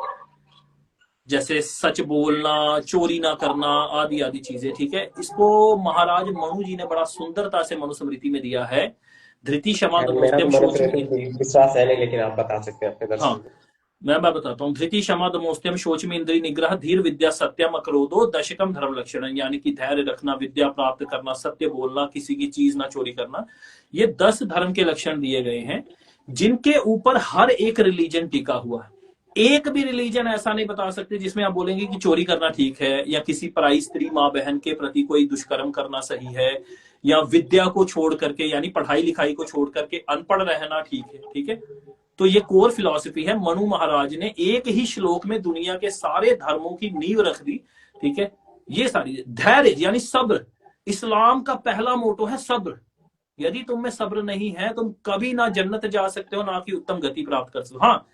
A: जैसे सच बोलना, चोरी ना करना, आदि आदि चीजें, ठीक है। इसको महाराज मनु जी ने बड़ा सुंदरता से मनुस्मृति में दिया है। धृति क्षमा
B: खैर मेरा तो
A: दमोस्त्यम
B: मनुस्मृति
A: शोचमी।
B: पे विश्वास है नहीं, लेकिन आप बता सकते हैं अपने
A: हाँ,
B: दर्शन को।
A: मैं बताता हूँ। धृति क्षमा दमोस्त्यम शोचमी इंद्रिय निग्रह धीर विद्या सत्यम अक्रोधो दशकम धर्म लक्षण, यानी कि धैर्य रखना, विद्या प्राप्त करना, सत्य बोलना, किसी की चीज ना चोरी करना, ये 10 धर्म के लक्षण दिए गए हैं, जिनके ऊपर हर एक रिलीजन टिका हुआ है। एक भी रिलीजन ऐसा नहीं बता सकते जिसमें आप बोलेंगे कि चोरी करना ठीक है, या किसी पराई स्त्री माँ बहन के प्रति कोई दुष्कर्म करना सही है, या विद्या को छोड़ करके यानी पढ़ाई लिखाई को छोड़ करके अनपढ़ रहना ठीक है, ठीक है। तो ये कोर फिलॉसफी है। मनु महाराज ने एक ही श्लोक में दुनिया के सारे धर्मों की नींव रख दी, ठीक है। ये सारी धैर्य यानी सब्र, इस्लाम का पहला मोटो है सब्र। यदि तुम में सब्र नहीं है, तुम कभी ना जन्नत जा सकते हो, ना कि उत्तम गति प्राप्त कर सकते हो। हाँ,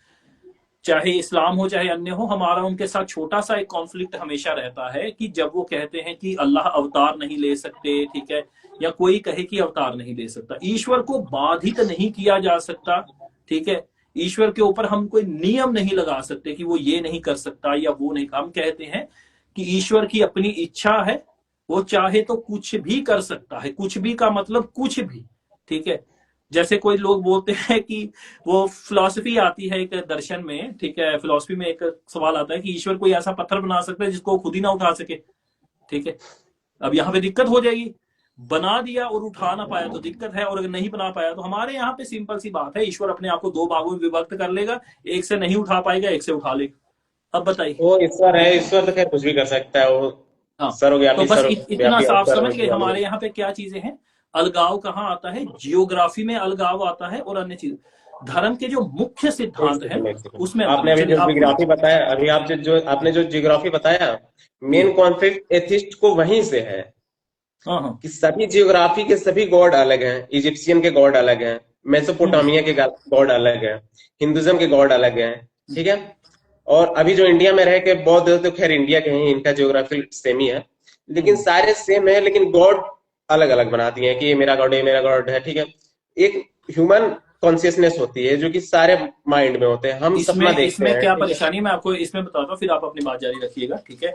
A: चाहे इस्लाम हो चाहे अन्य हो, हमारा उनके साथ छोटा सा एक कॉन्फ्लिक्ट हमेशा रहता है कि जब वो कहते हैं कि अल्लाह अवतार नहीं ले सकते, ठीक है, या कोई कहे कि अवतार नहीं ले सकता, ईश्वर को बाधित नहीं किया जा सकता, ठीक है। ईश्वर के ऊपर हम कोई नियम नहीं लगा सकते कि वो ये नहीं कर सकता या वो नहीं। हम कहते हैं कि ईश्वर की अपनी इच्छा है, वो चाहे तो कुछ भी कर सकता है। कुछ भी का मतलब कुछ भी, ठीक है। जैसे कोई लोग बोलते हैं कि वो फिलॉसफी आती है एक दर्शन में, ठीक है, फिलॉसफी में एक सवाल आता है कि ईश्वर कोई ऐसा पत्थर बना सकता है जिसको वो खुद ही ना उठा सके, ठीक है। अब यहाँ पे दिक्कत हो जाएगी, बना दिया और उठा ना पाया तो दिक्कत है, और अगर नहीं बना पाया तो हमारे यहाँ पे सिंपल सी बात है, ईश्वर अपने आप को दो भागों में विभक्त कर लेगा, एक से नहीं उठा पाएगा, एक से उठा लेगा। अब बताइए।
B: वो ईश्वर है, ईश्वर तो खैर कुछ भी कर सकता है, वो
A: हाँ, तो
B: सर्वव्यापी,
A: बस इतना
B: सर्वव्यापी और
A: साफ समझ गए
B: सर्वज्ञानी है।
A: हमारे यहाँ पे क्या चीजें हैं। अलगाव कहाँ आता है, जियोग्राफी में अलगाव आता है, और अन्य चीज धर्म के जो मुख्य
B: एक
A: सिद्धांत है
B: सेकंड, एक सेकंड।
A: उसमें अंतर
B: आपने
A: है।
B: अभी
A: चलिए
B: जो
A: आप बोलिए।
B: जियोग्राफी बताया, अभी आप जो आपने जो जियोग्राफी बताया,
A: जी।
B: मेन कॉन्फ्लिक्ट एथिस्ट को वहीं से है,
A: हाँ हाँ।
B: कि सभी जियोग्राफी के सभी गॉड अलग हैं। इजिप्शियन के गॉड अलग हैं,
A: हम्म
B: मेसोपोटामिया के गॉड अलग हैं, हिंदुज्म के गॉड अलग हैं,
A: हम्म
B: ठीक है। और अभी जो इंडिया में रह के बौद्ध, तो खैर इंडिया के हैं, इनका ज्योग्राफी सेम ही है, लेकिन
A: हम्म।
B: सारे सेम है, लेकिन गॉड अलग अलग बना दिए हैं कि ये मेरा गॉड है, ये मेरा गॉड है, ठीक है। एक ह्यूमन कॉन्शियसनेस होती है जो कि सारे माइंड में होते हैं, हम
A: इसमें
B: सपना देखते
A: इसमें
B: हैं,
A: क्या
B: ठीक है।
A: परेशानी, मैं आपको इसमें बताता हूँ, फिर आप अपनी बात जारी रखिएगा, ठीक है।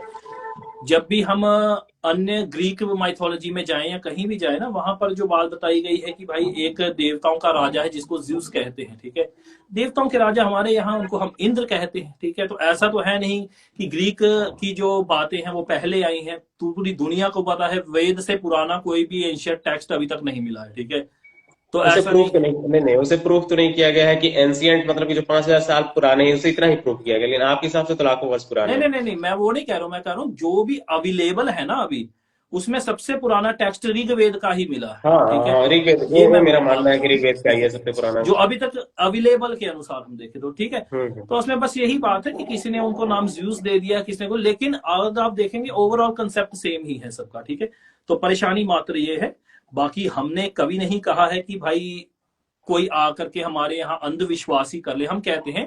A: जब भी हम अन्य ग्रीक माइथोलॉजी में जाएं या कहीं भी जाएं ना, वहां पर जो बात बताई गई है कि भाई एक देवताओं का राजा है जिसको ज्यूस कहते हैं, ठीक है। देवताओं के राजा हमारे यहाँ उनको हम इंद्र कहते हैं, ठीक है। तो ऐसा तो है नहीं कि ग्रीक की जो बातें हैं वो पहले आई हैं। तो पूरी दुनिया को पता है, वेद से पुराना कोई भी एंशियंट टेक्स्ट अभी तक नहीं मिला है, ठीक है। तो
B: उसे
A: ऐसा
B: प्रूफ
A: नहीं
B: तो
A: है।
B: नहीं, उसे प्रूफ तो नहीं किया गया है कि एंशियंट मतलब कि जो 5000 साल पुराने हैं, उसे इतना ही प्रूफ किया गया, लेकिन आपके हिसाब से तो लाखों वर्ष पुराने
A: नहीं
B: हैं।
A: नहीं नहीं नहीं, मैं वो नहीं कह रहा हूं। मैं कह रहा हूं जो भी अवेलेबल है ना अभी, उसमें सबसे पुराना टेक्स्ट ऋग्वेद का ही मिला है,
B: हाँ हाँ
A: ठीक है।
B: हाँ, ऋग्वेद,
A: ये
B: वो
A: मैं
B: मेरा
A: बोलना
B: मानना है कि
A: चाहूँ,
B: ऋग्वेद का ही
A: ठीक
B: है
A: है,
B: सबसे पुराना।
A: जो अभी तक अवेलेबल के अनुसार हम देखें तो, ठीक है।
B: हम्म।
A: तो उसमें बस यही बात है कि किसी ने उनको नाम ज्यूस दे दिया, किसी ने को, लेकिन अगर आप देखेंगे ओवरऑल कंसेप्ट सेम ही है सबका, ठीक है। तो परेशानी मात्र ये है। बाकी हमने कभी नहीं कहा है कि भाई कोई आकर के हमारे यहाँ अंधविश्वासी कर ले। हम कहते हैं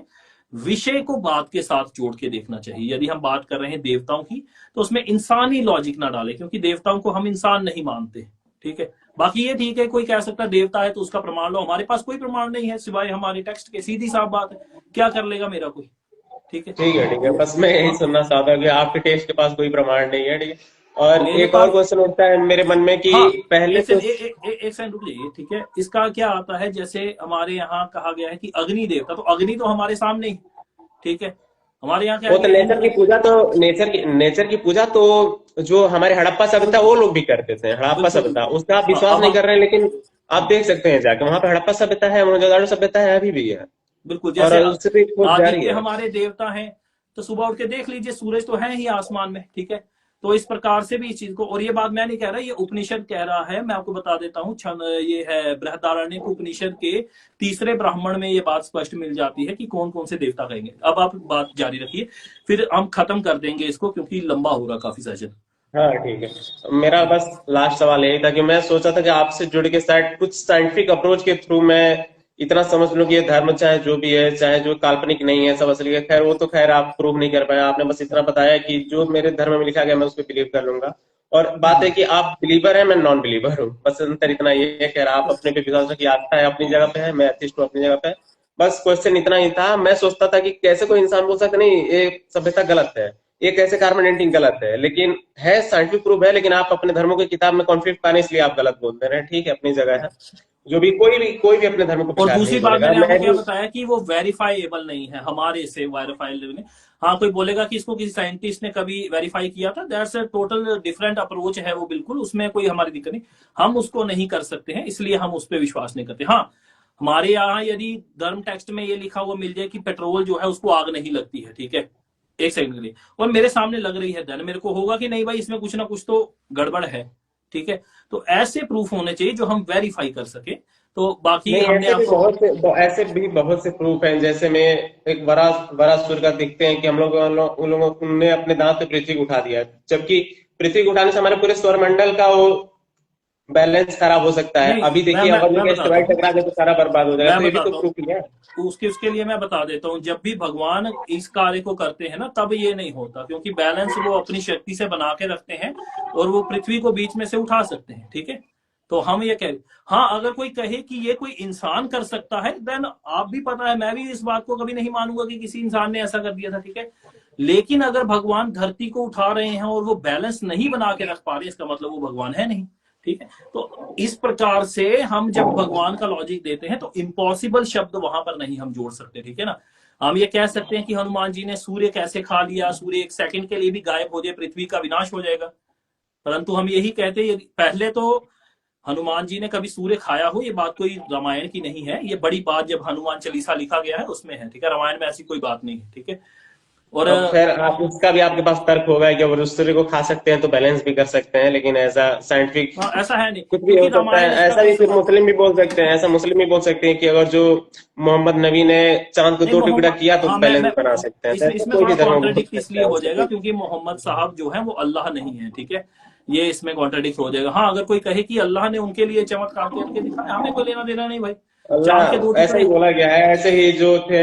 A: विषय को बात के साथ जोड़ के देखना चाहिए। यदि हम बात कर रहे हैं देवताओं की, तो उसमें इंसानी लॉजिक ना डाले, क्योंकि देवताओं को हम इंसान नहीं मानते, ठीक है। बाकी ये ठीक है, कोई कह सकता है देवता है तो उसका प्रमाण लो। हमारे पास कोई प्रमाण नहीं है सिवाय हमारे टेक्स्ट के, सीधी साफ बात है। क्या कर लेगा मेरा कोई, ठीक है।
B: ठीक है, ठीक है, बस मैं यही सुनना चाहता हूँ कि आपके टेस्ट के पास कोई प्रमाण नहीं है, ठीक है। और
C: मेरे
B: एक और
C: पास,
B: क्वेश्चन उठता है मेरे मन में कि
C: हाँ,
B: पहले
C: एक
B: तो
C: सेकंड, एक सेकंड रुक जाइए, ठीक है। इसका क्या आता है, जैसे हमारे यहाँ कहा गया है कि अग्नि देवता, तो अग्नि तो हमारे सामने ही, ठीक है। हमारे यहाँ क्या
B: वो तो
C: है,
B: नेचर की पूजा, तो नेचर की पूजा तो जो हमारे हड़प्पा सभ्यता वो लोग भी करते थे, हड़प्पा
C: बिल्कुल
B: सभ्यता,
C: बिल्कुल।
B: उसका आप
C: हाँ,
B: विश्वास
C: अब
B: नहीं कर रहे हैं, लेकिन आप देख सकते हैं जाके वहां पे हड़प्पा सभ्यता है, मोहनजोदड़ो सभ्यता है, अभी भी है।
C: बिल्कुल,
B: और
C: जैसे
B: उससे भी खोज जारी
C: आदित्य
B: है।
C: हमारे देवता हैं, तो सुबह उठ के देख लीजिए, सूरज तो है ही आसमान में, ठीक है। तो इस प्रकार से भी इस चीज को, और ये बात मैं नहीं कह रहा, ये उपनिषद कह रहा है, मैं आपको बता देता हूँ। ये है बृहदारण्यक उपनिषद के तीसरे ब्राह्मण में ये बात स्पष्ट मिल जाती है कि कौन कौन से देवता कहेंगे। अब आप बात जारी रखिए, फिर हम खत्म कर देंगे इसको, क्योंकि लंबा होगा काफी सेशन।
B: हाँ ठीक है। मेरा बस लास्ट सवाल यही था कि मैं सोचा था कि आपसे जुड़ के शायद कुछ साइंटिफिक अप्रोच के थ्रू मैं इतना समझ लूं कि ये धर्म चाहे जो भी है, चाहे जो काल्पनिक नहीं है, सब असली है। खैर वो तो खैर आप प्रूव नहीं कर पाए, आपने बस इतना बताया कि जो मेरे धर्म में लिखा गया मैं उस पर बिलीव कर लूंगा। और बात है कि आप बिलीवर है, मैं नॉन बिलीवर हूँ, बस अंतर इतना ये है। खैर आप अपने पे विश्वास रखिए, आस्था है अपनी जगह पे है, मैं एथिस्ट हूँ अपनी जगह पे। बस क्वेश्चन इतना ही था, मैं सोचता था कि कैसे कोई इंसान बोल सकता नहीं ये सभ्यता गलत है, ये कैसे कार्बन डेटिंग गलत है, लेकिन है साइंटिफिक प्रूफ है, लेकिन आप अपने धर्मों की किताब में कॉन्फ्लिक्ट पाने इसलिए आप गलत बोल दे रहे हैं। ठीक है, अपनी जगह है। जो भी कोई भी अपने धर्म को
C: और
B: बेकार नहीं
C: दूसरी बात
B: बोलेगा,
C: मैंने आपको
B: मैं
C: क्या
B: भी।
C: बताया कि वो वेरीफाइएबल नहीं है, हमारे से वेरीफाइबल नहीं। हाँ, कोई बोलेगा कि इसको किसी साइंटिस्ट ने कभी वेरीफाई किया था, that's a total different approach है वो, बिल्कुल उसमें कोई हमारी दिक्कत नहीं। हम उसको नहीं कर सकते हैं, इसलिए हम उस पर विश्वास नहीं करते। हाँ, हमारे यहाँ यदि धर्म टेक्स्ट में ये लिखा हुआ मिल जाए कि पेट्रोल जो है उसको आग नहीं लगती है, ठीक है, एक सेकंड के लिए, और मेरे सामने लग रही है, देन मेरे को होगा कि नहीं भाई, इसमें कुछ ना कुछ तो गड़बड़ है, ठीक है। तो ऐसे प्रूफ होने चाहिए जो हम वेरीफाई कर सके। तो बाकी
B: नहीं,
C: हमने आपको,
B: ऐसे भी बहुत से प्रूफ हैं, जैसे में एक वरासुर का दिखते हैं कि हम लोग उन लोगों ने अपने दांत से पृथ्वी को उठा दिया, जबकि पृथ्वी को उठाने से हमारे पूरे सौरमंडल का वो बैलेंस खराब हो सकता है।
C: नहीं,
B: अभी
C: मैं
B: देखिए,
C: मैं
B: अगर
C: मैं
B: जो
C: बताता
B: एस्टेरॉइड
C: हूँ,
B: टकरा जाए तो सारा बर्बाद हो जाएगा,
C: मैं
B: तो ये भी तो
C: बताता हूँ,
B: प्रूफ ही है।
C: तो उसके लिए मैं बता देता हूँ, जब भी भगवान इस कार्य को करते हैं ना, तब ये नहीं होता, क्योंकि बैलेंस वो अपनी शक्ति से बना के रखते हैं, और वो पृथ्वी को बीच में से उठा सकते हैं, ठीक है। तो हम ये कह, हाँ, अगर कोई कहे कि ये कोई इंसान कर सकता है, देन आप भी पता है, मैं भी इस बात को कभी नहीं मानूंगा कि किसी इंसान ने ऐसा कर दिया था, ठीक है। लेकिन अगर भगवान धरती को उठा रहे हैं और वो बैलेंस नहीं बना के रख पा रहे, इसका मतलब वो भगवान है नहीं, ठीक है। तो इस प्रकार से हम जब भगवान का लॉजिक देते हैं, तो इम्पॉसिबल शब्द वहां पर नहीं हम जोड़ सकते, ठीक है ना। हम ये कह सकते हैं कि हनुमान जी ने सूर्य कैसे खा लिया, सूर्य एक सेकंड के लिए भी गायब हो जाए, पृथ्वी का विनाश हो जाएगा। परंतु हम यही कहते हैं, पहले तो हनुमान जी ने कभी सूर्य खाया हो, ये बात कोई रामायण की नहीं है, ये बड़ी बात जब हनुमान चालीसा लिखा गया है उसमें है, ठीक है। रामायण में ऐसी कोई बात नहीं है, ठीक है। और
B: अब खैर आप उसका भी आपके पास तर्क होगा कि अगर उस सूर्य को खा सकते हैं तो बैलेंस भी कर सकते हैं, लेकिन ऐसा साइंटिफिक
C: हाँ, ऐसा है नहीं,
B: कुछ भी
C: क्योंकि
B: हो सकता है।
C: रामायण इसका
B: ऐसा
C: नहीं
B: भी फिर
C: समझ,
B: मुस्लिम भी बोल सकते हैं, ऐसा मुस्लिम भी बोल सकते हैं कि अगर जो मोहम्मद नबी ने चांद को
C: नहीं
B: दो टुकड़ा
C: मोहम्मद,
B: किया तो
C: हाँ,
B: बैलेंस
C: मैं
B: बना सकते हैं, तो
C: इसमें
B: ऐसा
C: इसमें
B: कोई
C: थोड़ा
B: भी धर्म बोल
C: कॉन्ट्रडिक्ट
B: सकता
C: इसलिए
B: है,
C: हो
B: उससे
C: जाएगा,
B: कोई।
C: क्योंकि मोहम्मद साहब जो है वो अल्लाह नहीं है, ठीक है। ये इसमें कॉन्ट्रडिक्ट हो जाएगा। हाँ, अगर कोई कहे कि अल्लाह ने उनके लिए चमत्कार करके दिखाया, हमें कोई लेना देना नहीं भाई। चांद के दो
B: अल्लाह ऐसा
C: टुकड़े,
B: ही बोला गया है, ऐसे ही जो थे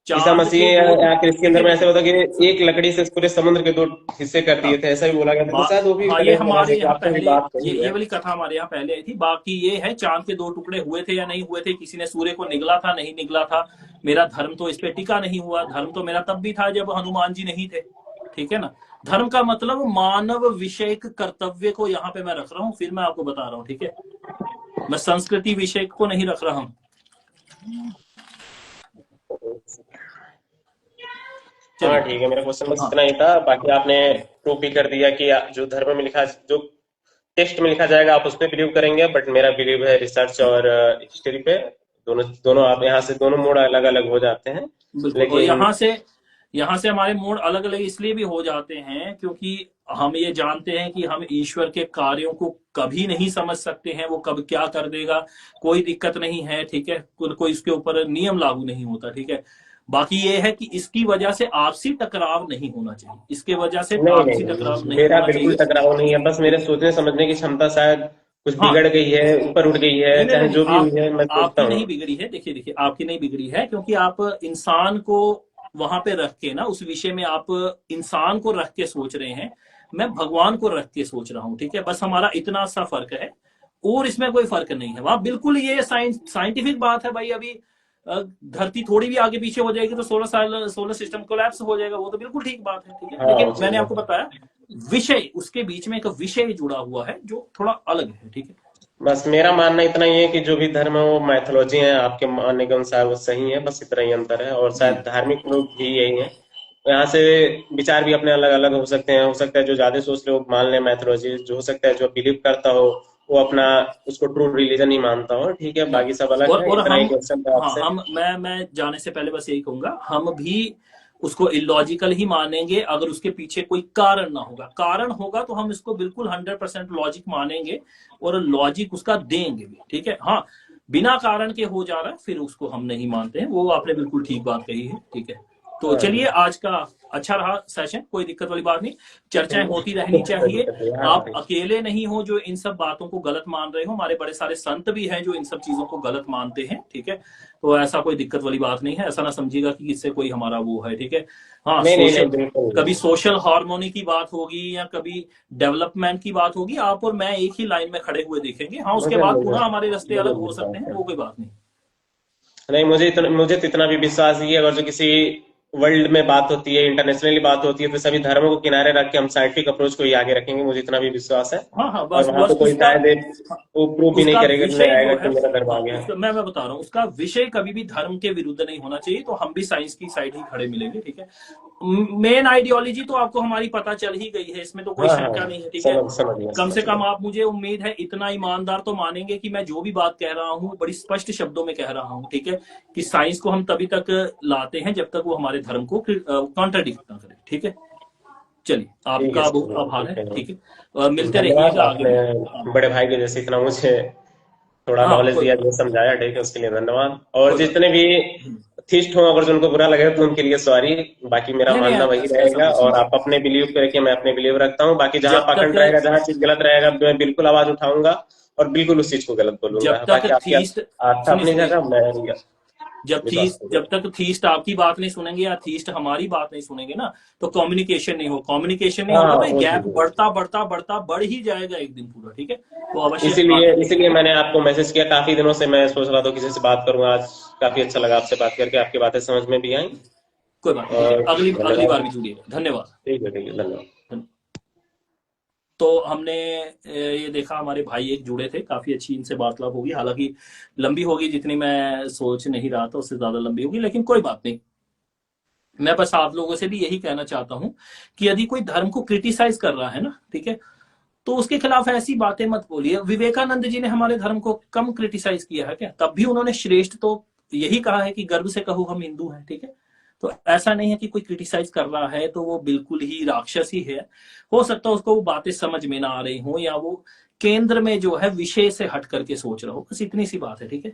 B: ईसा
C: चांद
B: मसीह
C: के दो
B: या
C: टुकड़े,
B: क्रिश्चियन धर्म
C: देखिए
B: में ऐसे होता कि एक लकड़ी से पूरे समुद्र के दो हिस्से कर
C: हाँ,
B: दिए थे, ऐसा भी बोला गया था, तो शायद वो भी
C: हाँ, ये
B: बैलेंस बना
C: हमारे
B: सके।
C: यहाँ
B: आपकी भी
C: पहले,
B: बात सही
C: ये
B: है।
C: वाली कथा हमारे यहाँ पहले आई थी। बाकी ये है, चांद के दो टुकड़े हुए थे या नहीं हुए थे, किसी ने सूर्य को निगला था नहीं निगला था, मेरा धर्म तो इस पे टिका नहीं हुआ। धर्म तो मेरा तब भी था जब हनुमान जी नहीं थे, ठीक है ना। धर्म का मतलब मानव विषय कर्तव्य को यहाँ पे मैं रख रहा हूँ, फिर मैं आपको बता रहा हूँ, ठीक है। मैं संस्कृति विषय को नहीं रख रहा हूँ।
B: हाँ
C: चलिए,
B: ठीक है, मेरा क्वेश्चन बस
C: हाँ,
B: इतना ही था। बाकी आपने प्रूफ भी कर दिया कि जो धर्म में लिखा, जो टेक्स्ट में लिखा जाएगा आप उस पर बिलीव करेंगे, बट मेरा बिलीव है रिसर्च और हिस्ट्री पे। दोनों दोनों आप यहाँ से दोनों मोड अलग अलग हो जाते हैं,
C: बिल्कुल। और
B: लेकिन
C: यहाँ से हमारे मोड अलग अलग इसलिए भी हो जाते हैं, क्योंकि हम ये जानते हैं कि हम ईश्वर के कार्यों को कभी नहीं समझ सकते हैं, वो कब क्या कर देगा, कोई दिक्कत नहीं है, ठीक है। कोई इसके ऊपर नियम लागू नहीं होता, ठीक है। बाकी ये है कि इसकी वजह से आपसी टकराव नहीं होना चाहिए, इसके वजह से
B: नहीं
C: आपसी टकराव
B: नहीं,
C: नहीं
B: मेरा
C: होना
B: बिल्कुल
C: चाहिए।
B: टकराव नहीं है, बस मेरे सोचने समझने की क्षमता शायद कुछ
C: हाँ,
B: बिगड़ गई है, ऊपर उठ गई है,
C: नहीं नहीं
B: चाहे
C: नहीं,
B: जो भी
C: आप,
B: हुई है, मैं सोचता
C: आपकी
B: हूँ।
C: नहीं बिगड़ी है, देखिए देखिए, आपकी नहीं बिगड़ी है, क्योंकि आप इंसान को वहां पे रख के ना, उस विषय में आप इंसान को रख के सोच रहे हैं, मैं भगवान को रख के सोच रहा हूँ, ठीक है। बस हमारा इतना सा फर्क है, और इसमें कोई फर्क नहीं है। वहां बिल्कुल ये साइंटिफिक बात है भाई। अभी धरती थोड़ी भी आगे पीछे हो जाएगी तो सोलर सिस्टम कोलैप्स हो जाएगा, वो तो बिल्कुल ठीक बात है, ठीक है।
B: हाँ
C: लेकिन
B: उसी
C: मैंने
B: में।
C: आपको बताया, विषय, उसके बीच में एक विषय जुड़ा हुआ है जो थोड़ा अलग है, ठीक है।
B: बस मेरा मानना इतना ही है कि जो भी धर्म है वो मैथोलॉजी है, आपके मानने के अनुसार वो सही है, बस इतना ही अंतर है। और
C: जी
B: शायद धार्मिक लोग भी यही है। यहाँ से विचार भी अपने अलग अलग हो सकते हैं। हो सकता है जो ज्यादा सोच ले वो मान ले मैथोलॉजी, जो हो सकता है जो बिलीव करता हो वो अपना उसको ट्रू रिलीजन ही मानता हो। ठीक है,
C: नहीं,
B: बाकी सब अलग है।
C: और
B: इतना ही
C: हम,
B: क्वेश्चन था
C: हाँ
B: आपसे।
C: हम, मैं जाने से पहले बस यही कहूंगा, हम भी उसको इलॉजिकल ही मानेंगे अगर उसके पीछे कोई कारण ना होगा। कारण होगा तो हम इसको बिल्कुल 100% लॉजिक मानेंगे और लॉजिक उसका देंगे भी, ठीक है। हाँ, बिना कारण के हो जा रहा है फिर उसको हम नहीं मानते हैं, वो आपने बिल्कुल ठीक बात कही है, ठीक है। तो चलिए,
B: हाँ,
C: आज का अच्छा रहा सेशन, कोई दिक्कत वाली बात नहीं, चर्चाएं
B: ठीक
C: होती रहनी
B: है।
C: चाहिए।
B: हाँ,
C: आप
B: ठीक।
C: अकेले नहीं हो जो इन सब बातों को गलत मान रहे हो, हमारे बड़े सारे संत भी हैं जो इन सब चीजों को गलत मानते हैं, ठीक है। तो ऐसा कोई दिक्कत वाली बात नहीं है, ऐसा ना समझिएगा कि इससे कोई हमारा वो है, ठीक है। हाँ,
B: नहीं नहीं नहीं,
C: सोशल,
B: बिल्कुल
C: कभी
B: नहीं।
C: सोशल हार्मोनी की बात होगी या कभी डेवलपमेंट की बात होगी, आप और मैं एक ही लाइन में खड़े हुए देखेंगे। हाँ, उसके
B: मुझे
C: बाद
B: मुझे
C: पुनः हमारे रास्ते
B: मुझे
C: अलग हो सकते हैं,
B: विश्वास है।
C: वो कोई बात नहीं।
B: नहीं, मुझे तो इतना भी विश्वास ही है। अगर जो किसी वर्ल्ड में बात होती है, इंटरनेशनली बात होती है, तो सभी धर्मों को किनारे रख के हम साइंटिफिक अप्रोच को ही आगे रखेंगे। मुझे इतना भी विश्वास है।
C: हाँ हाँ,
B: और
C: बस
B: वहां
C: बस
B: पे कोई
C: उसका,
B: शायद वो प्रूव भी नहीं
C: उसका
B: करेगा नहीं
C: विषय
B: आएगा
C: जो
B: कि
C: है,
B: मेरा धर्म
C: हाँ
B: आ गया है।
C: उसका मैं बता रहा हूँ, उसका विषय कभी भी धर्म के विरुद्ध नहीं होना चाहिए, तो हम भी साइंस की साइड ही खड़े मिलेंगे, ठीक है। मेन आइडियोलॉजी तो आपको हमारी पता चल ही गई है, इसमें तो कोई
B: हाँ हाँ,
C: शंका नहीं है, ठीक है।
B: समझ गया
C: कम से
B: समझ
C: कम
B: गया।
C: आप, मुझे उम्मीद है इतना ईमानदार तो मानेंगे कि मैं जो भी बात कह रहा हूँ बड़ी स्पष्ट शब्दों में कह रहा हूँ, ठीक है। कि साइंस को हम तभी तक लाते हैं जब तक वो हमारे धर्म को कॉन्ट्राडिक्ट ना करे, ठीक है। चलिए,
B: ठीक है,
C: आपका बहुत
B: चलिए,
C: आभार
B: ठीक
C: है,
B: है।
C: ठीक है, मिलते
B: धन्यवाद,
C: रहिएगा आगे
B: आपने
C: भी। हाँ
B: बड़े भाई के जैसे इतना मुझे थोड़ा
C: हाँ,
B: नॉलेज
C: कोई
B: दिया,
C: बात,
B: जो समझाया, ठीक है, उसके लिए धन्यवाद। और
C: कोई बात
B: जितने भी
C: नहीं।
B: थीस्ट हों, अगर जो उनको बुरा लगे तो उनके लिए सॉरी। बाकी मेरा
C: नहीं नहीं,
B: मानना वही
C: ऐसा
B: रहेगा।
C: कुछ
B: और
C: नहीं है।
B: आप अपने बिलीव पे रखिए, मैं अपने बिलीव रखता हूँ। बाकी जहां
C: जब तक
B: पाखंड रहेगा, जहां चीज गलत रहेगा, मैं बिल्कुल आवाज उठाऊंगा और बिल्कुल उस चीज को गलत
C: जब
B: बोलूंगा।
C: तक
B: बाकी आपकी
C: थीस्ट,
B: आस्था
C: सुनिए
B: अपनी
C: सुनिए,
B: जगह, मैं विश्वास
C: जब
B: करूंगा।
C: तक थीस्ट आपकी बात नहीं सुनेंगे या थीस्ट हमारी बात नहीं सुनेंगे ना, तो कम्युनिकेशन नहीं हो, कम्युनिकेशन नहीं
B: हाँ
C: होगा
B: हाँ,
C: तो ये
B: वो
C: गैप
B: चीज है।
C: बढ़ता बढ़ता बढ़ता बढ़ ही जाएगा एक दिन पूरा, ठीक है। तो अवश्य
B: इसीलिए
C: आगे
B: इसीलिए
C: बढ़ेंगे।
B: मैंने आपको मैसेज किया। काफी दिनों से मैं सोच रहा था किसी से बात करूंगा। आज काफी अच्छा लगा आपसे बात करके, आपकी बातें समझ में भी आई।
C: कोई बात नहीं, ठीक है,
B: और
C: अगली अगली
B: धन्यवाद।
C: बार भी जुड़िएगा, धन्यवाद।
B: ठीक है, धन्यवाद।
C: तो हमने ये देखा, हमारे भाई एक जुड़े थे, काफी अच्छी इनसे वार्तालाप होगी, हालांकि लंबी होगी, जितनी मैं सोच नहीं रहा था उससे ज्यादा लंबी होगी, लेकिन कोई बात नहीं। मैं बस आप लोगों से भी यही कहना चाहता हूं कि यदि कोई धर्म को क्रिटिसाइज कर रहा है ना, ठीक है, तो उसके खिलाफ ऐसी बातें मत बोलिए। विवेकानंद जी ने हमारे धर्म को कम क्रिटिसाइज किया है क्या? तब भी उन्होंने श्रेष्ठ तो यही कहा है कि गर्व से कहो हम हिंदू हैं, ठीक है। तो ऐसा नहीं है कि कोई क्रिटिसाइज कर रहा है तो वो बिल्कुल ही राक्षस ही है। हो सकता है उसको वो बातें समझ में ना आ रही हो, या वो केंद्र में जो है विषय से हट करके सोच रहा हो, बस इतनी सी बात है, ठीक है।